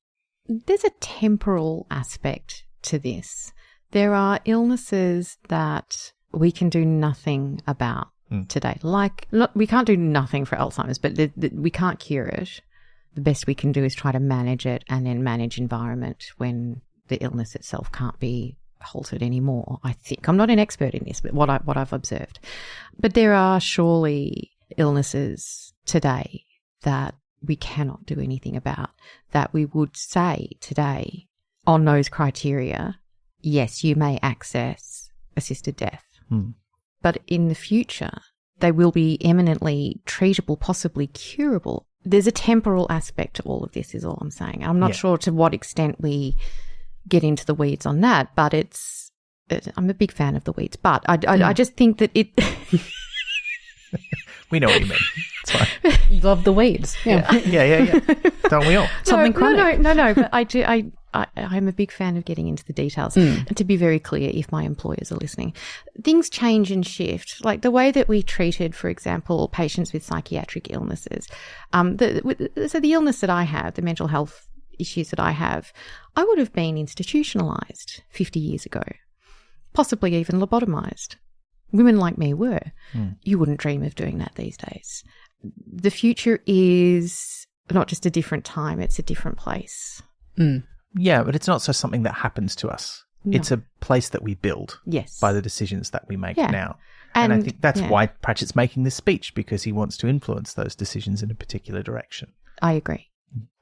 There's a temporal aspect to this. There are illnesses that we can do nothing about today. Like, we can't do nothing for Alzheimer's, but we can't cure it. The best we can do is try to manage it and then manage environment when the illness itself can't be halted anymore, I think. I'm not an expert in this, but what I've observed. But there are surely illnesses today that we cannot do anything about, that we would say today on those criteria, yes, you may access assisted death. But in the future, they will be eminently treatable, possibly curable. There's a temporal aspect to all of this is all I'm saying. I'm not sure to what extent we get into the weeds on that, but I'm a big fan of the weeds. But I just think that it... We know what you mean. It's fine. You love the weeds. Yeah. Yeah. Don't we all? Something chronic. No, but I do. I'm a big fan of getting into the details. And to be very clear, if my employers are listening, things change and shift. Like the way that we treated, for example, patients with psychiatric illnesses. So the illness that I have, the mental health issues that I have, I would have been institutionalized 50 years ago, possibly even lobotomized. Women like me were. You wouldn't dream of doing that these days. The future is not just a different time, it's a different place. Yeah, but it's not just something that happens to us. No. It's a place that we build by the decisions that we make now. And I think that's why Pratchett's making this speech, because he wants to influence those decisions in a particular direction. I agree.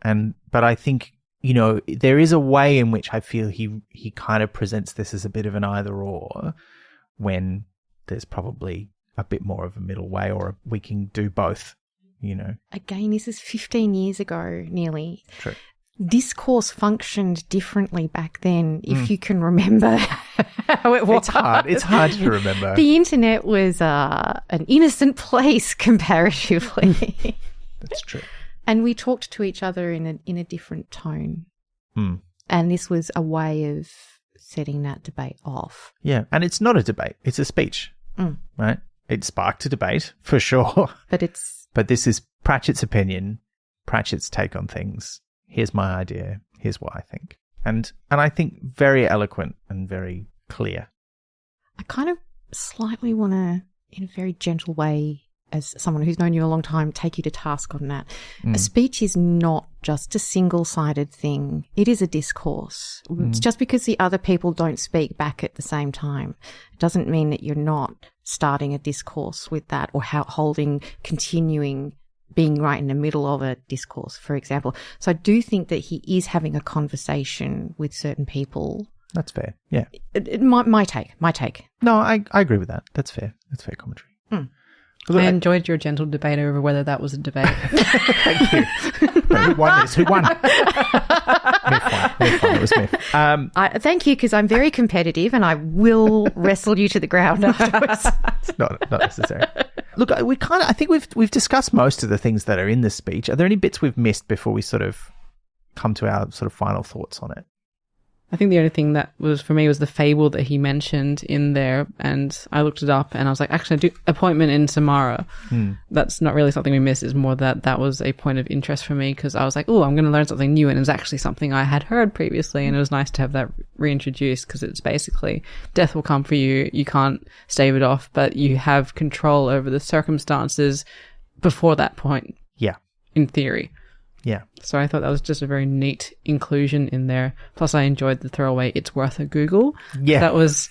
But I think, you know, there is a way in which I feel he kind of presents this as a bit of an either or, when there's probably a bit more of a middle way, or we can do both, you know. Again, this is 15 years ago, nearly. True. Discourse functioned differently back then, if you can remember how it was. It's hard to remember. The internet was an innocent place comparatively. That's true. And we talked to each other in a different tone. And this was a way of setting that debate off. Yeah, and it's not a debate. It's a speech, right? It sparked a debate, for sure. But this is Pratchett's opinion, Pratchett's take on things. Here's my idea. Here's what I think. And I think very eloquent and very clear. I kind of slightly want to, in a very gentle way, as someone who's known you a long time, take you to task on that. A speech is not just a single-sided thing. It is a discourse. It's just because the other people don't speak back at the same time, it doesn't mean that you're not starting a discourse with that or continuing being right in the middle of a discourse, for example. So I do think that he is having a conversation with certain people. That's fair, yeah. My take. No, I agree with that. That's fair. That's fair commentary. I enjoyed your gentle debate over whether that was a debate. Thank you. Who won this? Who won? Myth won. It was Myth. Thank you, because I'm very competitive and I will wrestle you to the ground afterwards. It's not necessary. Look, I think we've discussed most of the things that are in this speech. Are there any bits we've missed before we sort of come to our sort of final thoughts on it? I think the only thing that was for me was the fable that he mentioned in there, and I looked it up and I was like, actually, I do appointment in Samara. That's not really something we missed. It's more that was a point of interest for me because I was like, oh, I'm going to learn something new, and it was actually something I had heard previously, and it was nice to have that reintroduced because it's basically death will come for you. You can't stave it off, but you have control over the circumstances before that point. Yeah. In theory. Yeah. So I thought that was just a very neat inclusion in there. Plus I enjoyed the throwaway, it's worth a Google. Yeah. That was...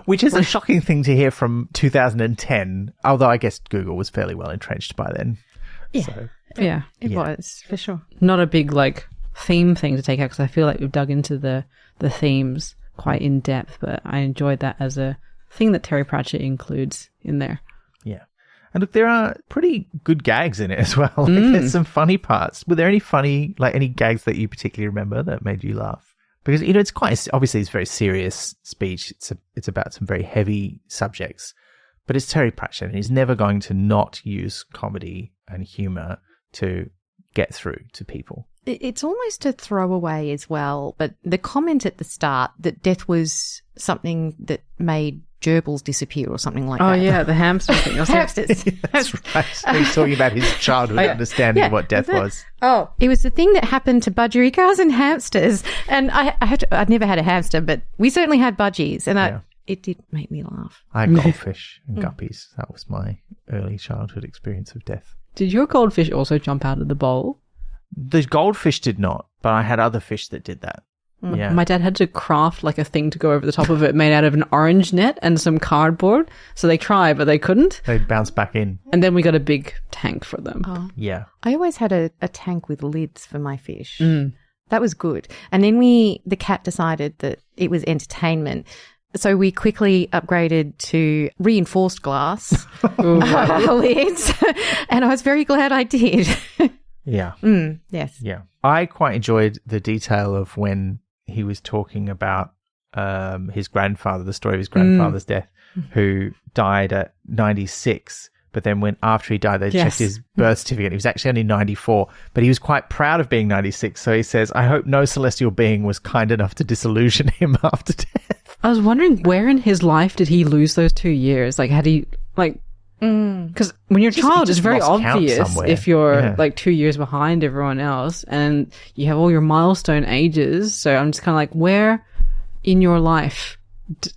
Which is a shocking thing to hear from 2010, although I guess Google was fairly well entrenched by then. Yeah. So, it was, for sure. Not a big, theme thing to take out because I feel like we've dug into the themes quite in depth, but I enjoyed that as a thing that Terry Pratchett includes in there. Yeah. And look, there are pretty good gags in it as well. There's some funny parts. Were there any funny, any gags that you particularly remember that made you laugh? Because, it's obviously it's a very serious speech. It's about some very heavy subjects, but it's Terry Pratchett and he's never going to not use comedy and humor to get through to people. It's almost a throwaway as well, but the comment at the start that death was something that made gerbils disappear or something like that. Oh, yeah, the hamster thing. Hamsters. That's right. So he's talking about his childhood understanding of what death was. Oh, it was the thing that happened to budgericars and hamsters. And I'd never had a hamster, but we certainly had budgies, and it did make me laugh. I had goldfish and guppies. That was my early childhood experience of death. Did your goldfish also jump out of the bowl? The goldfish did not, but I had other fish that did that. Yeah. My dad had to craft a thing to go over the top of it made out of an orange net and some cardboard. So they tried, but they couldn't. They'd bounce back in. And then we got a big tank for them. Oh. Yeah. I always had a tank with lids for my fish. That was good. And then the cat decided that it was entertainment. So we quickly upgraded to reinforced glass lids. And I was very glad I did. Yeah. Yes. Yeah. I quite enjoyed the detail of when he was talking about his grandfather, the story of his grandfather's death, who died at 96. But then after he died, they checked his birth certificate. He was actually only 94, but he was quite proud of being 96. So he says, I hope no celestial being was kind enough to disillusion him after death. I was wondering where in his life did he lose those 2 years? Had he, because when you're a child, it's very obvious if you're 2 years behind everyone else and you have all your milestone ages. So I'm just kind of where in your life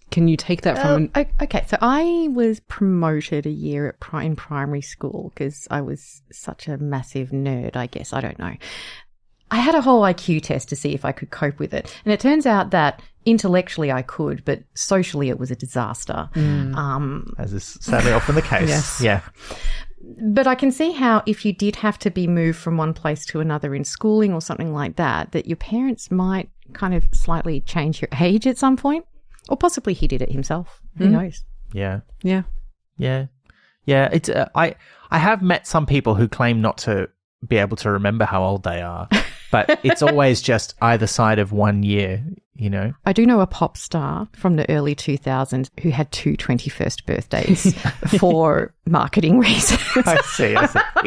can you take that from? Okay, so I was promoted a year in primary school because I was such a massive nerd, I guess. I don't know. I had a whole IQ test to see if I could cope with it. And it turns out that intellectually I could, but socially it was a disaster. As is sadly often the case. Yes. Yeah. But I can see how if you did have to be moved from one place to another in schooling or something like that, that your parents might kind of slightly change your age at some point. Or possibly he did it himself. Who knows? Yeah. Yeah. Yeah. Yeah. It's I have met some people who claim not to be able to remember how old they are. but it's always just either side of 1 year, you know. I do know a pop star from the early 2000s who had two 21st birthdays for marketing reasons. I see.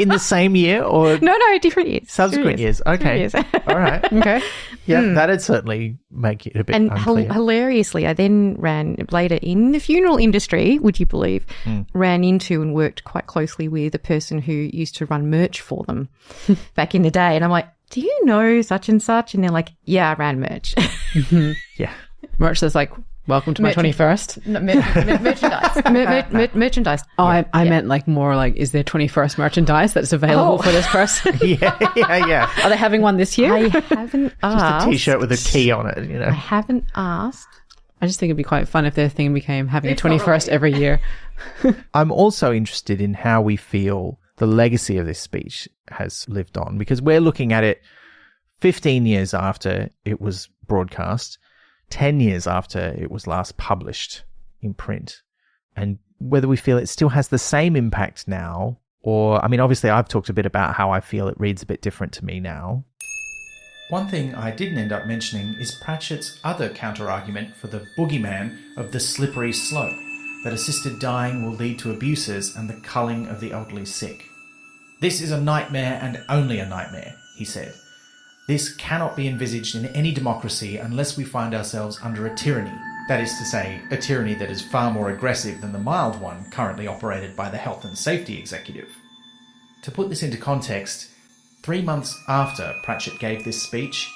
In the same year or No, different years. subsequent years? Okay. All right. Okay. Yeah, that'd certainly make it a bit And unclear. hilariously, I then ran later in the funeral industry, would you believe, ran into and worked quite closely with a person who used to run merch for them back in the day. And I'm like, do you know such and such? And they're like, yeah, I ran merch. Yeah. Merch that's like, welcome to my 21st. No, merchandise. Merchandise. Oh, I meant like more like, is there 21st merchandise that's available for this person? Yeah. Are they having one this year? I haven't Just asked. a T-shirt with a key on it, you know. I haven't asked. I just think it'd be quite fun if their thing became having a 21st every year. I'm also interested in how we feel the legacy of this speech has lived on, because we're looking at it 15 years after it was broadcast, 10 years after it was last published in print, and whether we feel it still has the same impact now, or, I mean, obviously I've talked a bit about how I feel it reads a bit different to me now. One thing I didn't end up mentioning is Pratchett's other counter-argument for the boogeyman of the slippery slope, that assisted dying will lead to abuses and the culling of the elderly sick. This is a nightmare and only a nightmare, he said. This cannot be envisaged in any democracy unless we find ourselves under a tyranny. That is to say, a tyranny that is far more aggressive than the mild one currently operated by the Health and Safety Executive. To put this into context, 3 months after Pratchett gave this speech,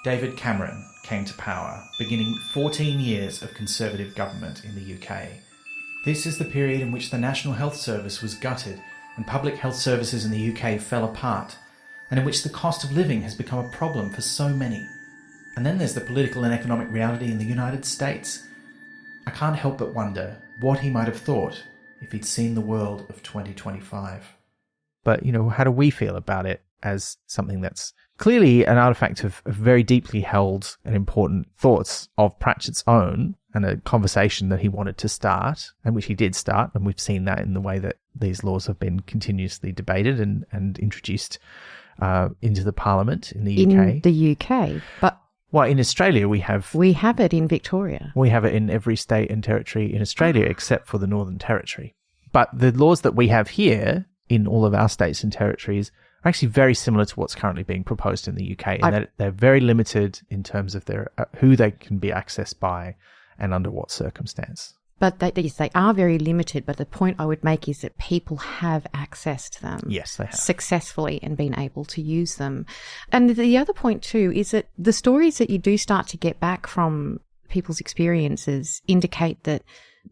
David Cameron came to power, beginning 14 years of Conservative government in the UK. This is the period in which the National Health Service was gutted and public health services in the UK fell apart, and in which the cost of living has become a problem for so many. And then there's the political and economic reality in the United States. I can't help but wonder what he might have thought if he'd seen the world of 2025. But, you know, how do we feel about it as something that's clearly an artifact of very deeply held and important thoughts of Pratchett's own, and a conversation that he wanted to start, and which he did start, and we've seen that in the way that these laws have been continuously debated and introduced into the Parliament in the UK. In the UK, but Well, in Australia we have it in Victoria. We have it in every state and territory in Australia except for the Northern Territory. But the laws that we have here in all of our states and territories are actually very similar to what's currently being proposed in the UK, in that they're very limited in terms of their who they can be accessed by and under what circumstance. But they are very limited. But the point I would make is that people have accessed them. Yes, they have. Successfully and been able to use them. And the other point too is that the stories that you do start to get back from people's experiences indicate that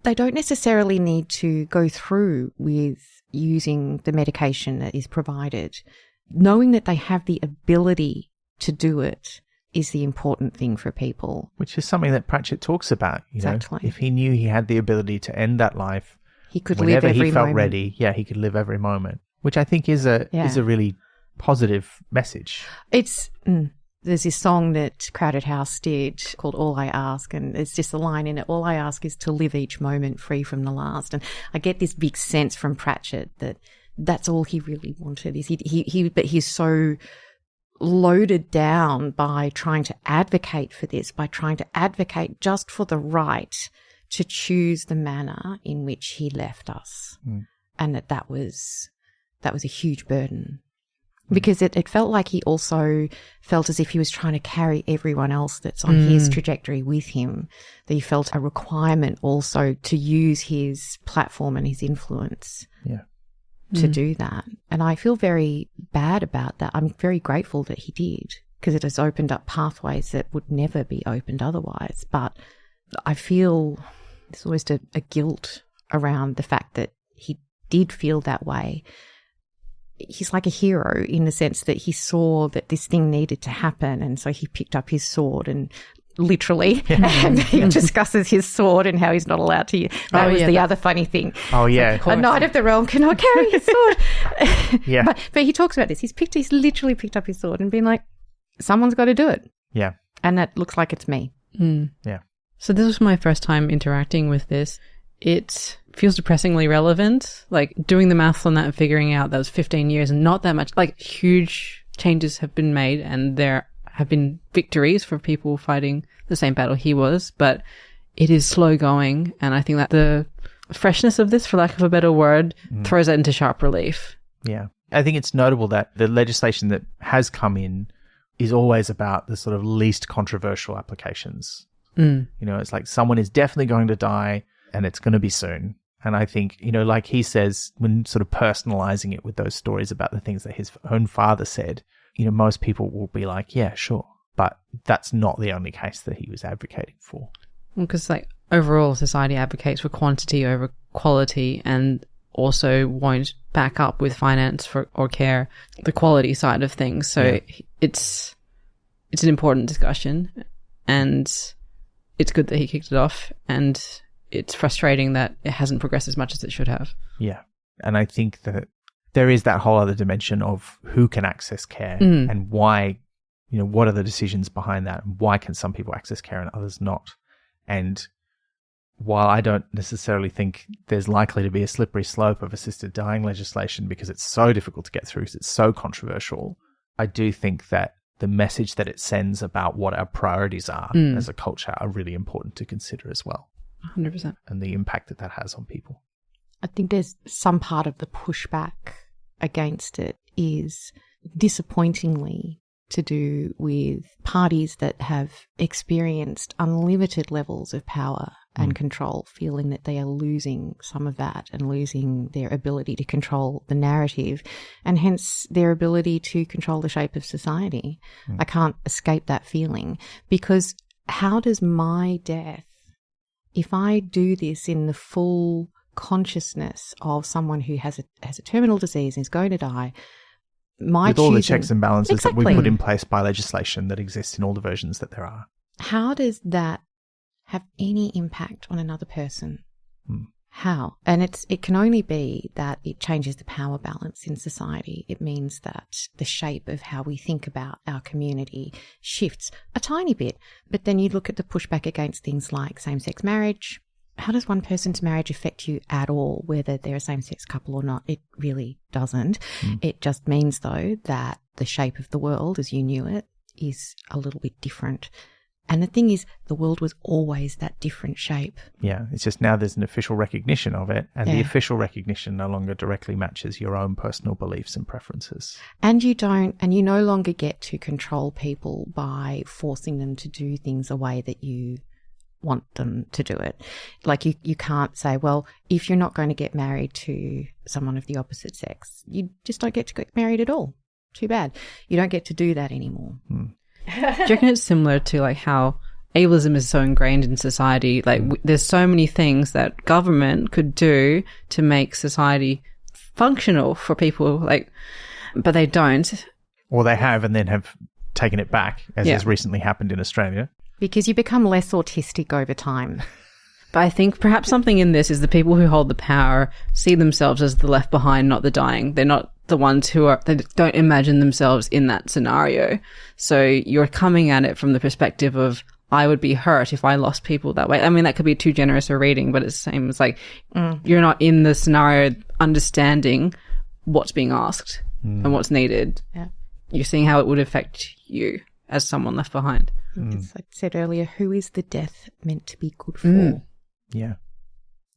they don't necessarily need to go through with using the medication that is provided. Knowing that they have the ability to do it is the important thing for people. Which is something that Pratchett talks about. You Exactly. know, if he knew he had the ability to end that life, He could whenever live every he felt moment. ready, he could live every moment. Which I think is a really positive message. There's this song that Crowded House did called All I Ask, and it's just a line in it, all I ask is to live each moment free from the last. And I get this big sense from Pratchett that that's all he really wanted. Is but he's so loaded down by trying to advocate for this, by trying to advocate just for the right to choose the manner in which he left us. And that was a huge burden. Because it felt like he also felt as if he was trying to carry everyone else that's on his trajectory with him, that he felt a requirement also to use his platform and his influence to do that. And I feel very bad about that. I'm very grateful that he did, because it has opened up pathways that would never be opened otherwise. But I feel there's always a guilt around the fact that he did feel that way. He's like a hero in the sense that he saw that this thing needed to happen, and so he picked up his sword and literally and he discusses his sword and how he's not allowed to use. That was the other funny thing. Oh yeah, a knight of the realm cannot carry his sword. Yeah. But he talks about this. He's literally picked up his sword and been like, someone's got to do it. Yeah. And that looks like it's me. Yeah. So this was my first time interacting with this. It feels depressingly relevant. Like doing the maths on that and figuring out that was 15 years and not that much, like huge changes have been made and there have been victories for people fighting the same battle he was, but it is slow going. And I think that the freshness of this, for lack of a better word, throws that into sharp relief. Yeah. I think it's notable that the legislation that has come in is always about the sort of least controversial applications. You know, it's like someone is definitely going to die and it's going to be soon. And I think, you know, like he says, when sort of personalizing it with those stories about the things that his own father said, you know, most people will be like, yeah, sure. But that's not the only case that he was advocating for. Because, like, overall, society advocates for quantity over quality and also won't back up with finance for or care the quality side of things. So it's an important discussion, and it's good that he kicked it off, and it's frustrating that it hasn't progressed as much as it should have. Yeah. And I think that there is that whole other dimension of who can access care and why, you know, what are the decisions behind that? And why can some people access care and others not? And while I don't necessarily think there's likely to be a slippery slope of assisted dying legislation because it's so difficult to get through, because it's so controversial, I do think that the message that it sends about what our priorities are as a culture are really important to consider as well. 100%. And the impact that that has on people. I think there's some part of the pushback against it is disappointingly to do with parties that have experienced unlimited levels of power and control, feeling that they are losing some of that and losing their ability to control the narrative and hence their ability to control the shape of society. I can't escape that feeling, because how does my death, if I do this in the full consciousness of someone who has a terminal disease and is going to die, with all the checks and balances that we Exactly. put in place by legislation that exists in all the versions that there are. How does that have any impact on another person? How? And it can only be that it changes the power balance in society. It means that the shape of how we think about our community shifts a tiny bit. But then you look at the pushback against things like same-sex marriage. How does one person's marriage affect you at all, whether they're a same-sex couple or not? It really doesn't. It just means, though, that the shape of the world as you knew it is a little bit different. And the thing is, the world was always that different shape. Yeah, it's just now there's an official recognition of it, and the official recognition no longer directly matches your own personal beliefs and preferences. And you no longer get to control people by forcing them to do things a way that you want them to do it. Like you can't say, well, if you're not going to get married to someone of the opposite sex, you just don't get to get married at all. Too bad. You don't get to do that anymore. Do you reckon it's similar to like how ableism is so ingrained in society? Like there's so many things that government could do to make society functional for people, like, but they don't. Or they have and then have taken it back, as has recently happened in Australia. Because you become less autistic over time. But I think perhaps something in this is the people who hold the power see themselves as the left behind, not the dying. They're not the ones they don't imagine themselves in that scenario. So you're coming at it from the perspective of, I would be hurt if I lost people that way. I mean, that could be too generous a reading, but it's the same as like, you're not in the scenario understanding what's being asked and what's needed. Yeah. You're seeing how it would affect you as someone left behind. As I said earlier, who is the death meant to be good for? Yeah.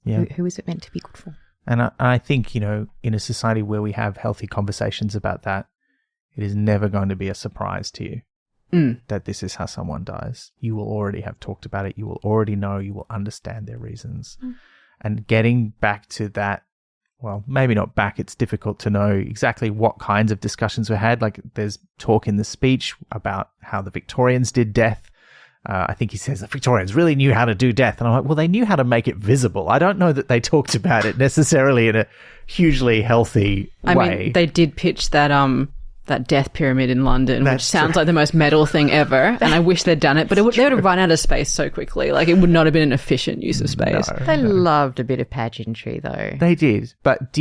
Yeah. Who is it meant to be good for? And I think, you know, in a society where we have healthy conversations about that, it is never going to be a surprise to you that this is how someone dies. You will already have talked about it. You will already know. You will understand their reasons. And getting back to that, well, maybe not back. It's difficult to know exactly what kinds of discussions were had. Like there's talk in the speech about how the Victorians did death. I think he says the Victorians really knew how to do death. And I'm like, well, they knew how to make it visible. I don't know that they talked about it necessarily in a hugely healthy way. I mean, they did pitch that death pyramid in London, which sounds like the most metal thing ever. And I wish they'd done it, but they would have run out of space so quickly. Like it would not have been an efficient use of space. They loved a bit of pageantry, though. They did, but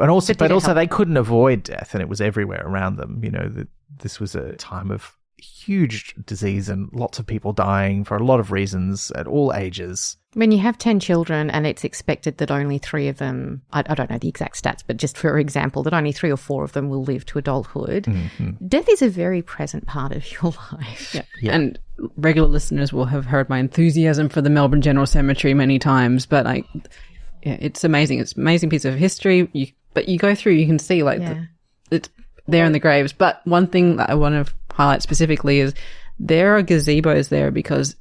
also they couldn't avoid death, and it was everywhere around them. You know, this was a time of huge disease and lots of people dying for a lot of reasons at all ages. When you have 10 children and it's expected that only 3 of them, I don't know the exact stats, but just for example, that only 3 or 4 of them will live to adulthood, death is a very present part of your life. Yeah. And regular listeners will have heard my enthusiasm for the Melbourne General Cemetery many times, but it's amazing. It's an amazing piece of history. But you go through, you can see it's there in the graves. But one thing that I want to highlight specifically is there are gazebos there because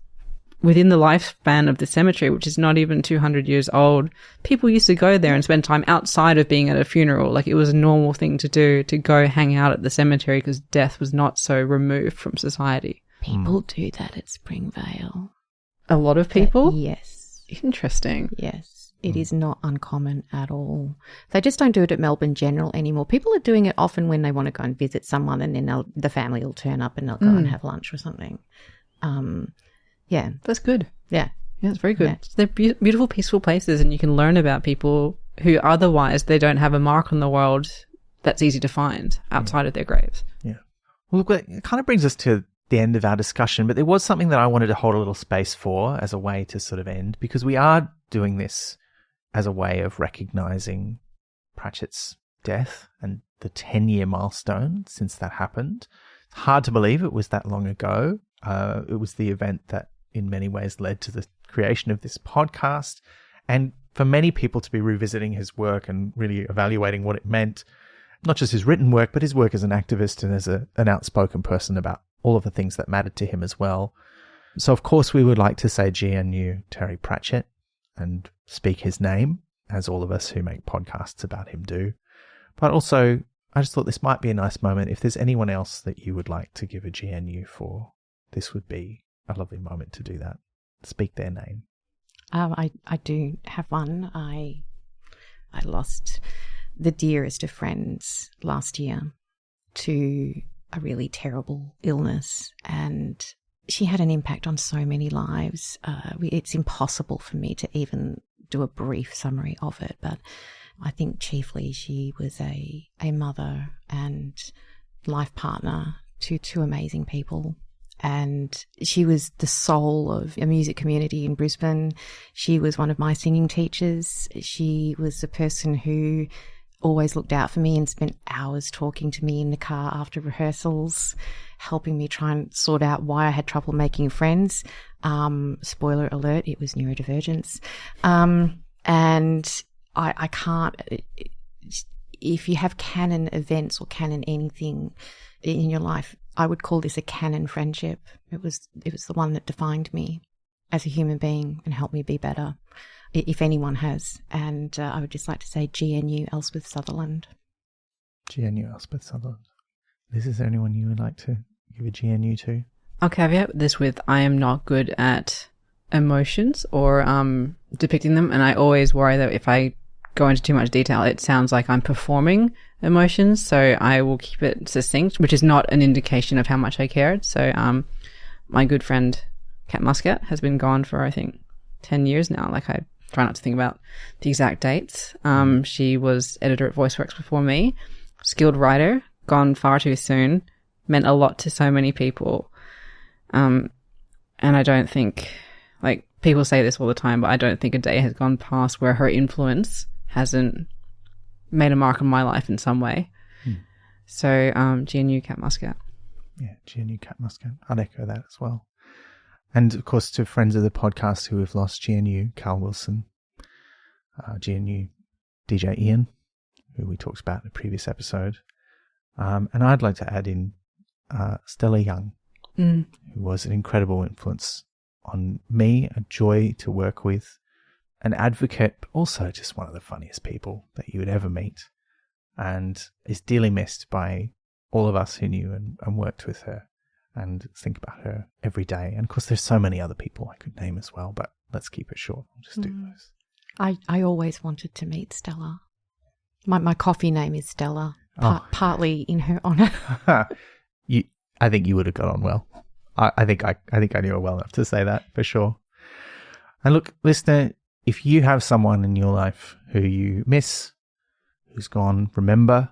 within the lifespan of the cemetery, which is not even 200 years old, people used to go there and spend time outside of being at a funeral. Like, it was a normal thing to do, to go hang out at the cemetery because death was not so removed from society. People do that at Springvale. A lot of people? Yes. Interesting. Yes. It is not uncommon at all. They just don't do it at Melbourne General anymore. People are doing it often when they want to go and visit someone, and then the family will turn up and they'll go and have lunch or something. Yeah. That's good. Yeah. Yeah, it's very good. Yeah. They're beautiful, peaceful places, and you can learn about people who otherwise they don't have a mark on the world that's easy to find outside of their graves. Yeah. Well, look, it kind of brings us to the end of our discussion, but there was something that I wanted to hold a little space for as a way to sort of end, because we are doing this as a way of recognising Pratchett's death and the 10-year milestone since that happened. It's hard to believe it was that long ago. It was the event that in many ways led to the creation of this podcast, and for many people to be revisiting his work and really evaluating what it meant, not just his written work, but his work as an activist and as an outspoken person about all of the things that mattered to him as well. So, of course, we would like to say GNU Terry Pratchett and speak his name, as all of us who make podcasts about him do. But also, I just thought this might be a nice moment. If there's anyone else that you would like to give a GNU for, this would be a lovely moment to do that. Speak their name. I do have one. I lost the dearest of friends last year to a really terrible illness, and she had an impact on so many lives. It's impossible for me to even do a brief summary of it, but I think chiefly she was a mother and life partner to 2 amazing people. And she was the soul of a music community in Brisbane. She was one of my singing teachers. She was the person who always looked out for me and spent hours talking to me in the car after rehearsals, helping me try and sort out why I had trouble making friends. Spoiler alert, it was neurodivergence. And I can't, if you have canon events or canon anything in your life, I would call this a canon friendship. It was the one that defined me as a human being and helped me be better, if anyone has. And I would just like to say GNU Elspeth Sutherland. GNU Elspeth Sutherland. Is there anyone you would like to give a GNU to? I'll caveat this with I am not good at emotions or depicting them, and I always worry that if I go into too much detail, it sounds like I'm performing emotions, so I will keep it succinct, which is not an indication of how much I cared. So my good friend Kat Muscat has been gone for, I think, 10 years now. Like, I try not to think about the exact dates. She was editor at VoiceWorks before me, skilled writer, gone far too soon, meant a lot to so many people. And I don't think, like, people say this all the time, but I don't think a day has gone past where her influence hasn't made a mark on my life in some way. So GNU Kat Muscat. Yeah, GNU Kat Muscat. I'd echo that as well. And of course, to friends of the podcast who have lost GNU, Cal Wilson, GNU DJ Ian, who we talked about in a previous episode. And I'd like to add in Stella Young, who was an incredible influence on me, a joy to work with, an advocate, but also just one of the funniest people that you would ever meet, and is dearly missed by all of us who knew and worked with her and think about her every day. And of course, there's so many other people I could name as well, but let's keep it short. I'll just do those. I always wanted to meet Stella. My coffee name is Stella, partly in her honour. I think you would have got on well. I think I knew her well enough to say that for sure. And look, listener, if you have someone in your life who you miss, who's gone, remember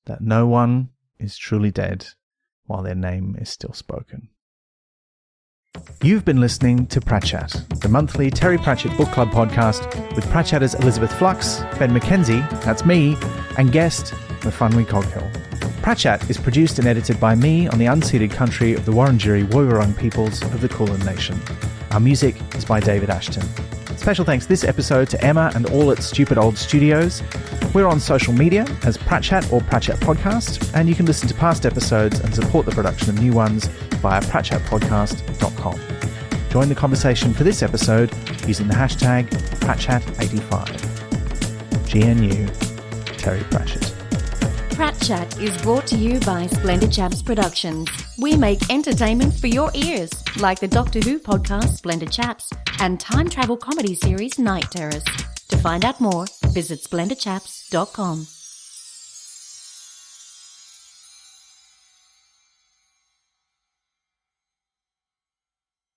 that no one is truly dead while their name is still spoken. You've been listening to Pratchett, the monthly Terry Pratchett Book Club podcast with Pratchetters Elizabeth Flux, Ben McKenzie, that's me, and guest Myfanwy Coghill. Pratchett is produced and edited by me on the unceded country of the Wurundjeri Woiwurrung peoples of the Kulin Nation. Our music is by David Ashton. Special thanks this episode to Emma and all at Stupid Old Studios. We're on social media as Pratchett or Pratchett Podcast, and you can listen to past episodes and support the production of new ones via pratchettpodcast.com. Join the conversation for this episode using the hashtag Pratchett85. GNU, Terry Pratchett. Pratchett is brought to you by Splendid Chaps Productions. We make entertainment for your ears, like the Doctor Who podcast Splendid Chaps and time travel comedy series Night Terrace. To find out more, visit splendidchaps.com.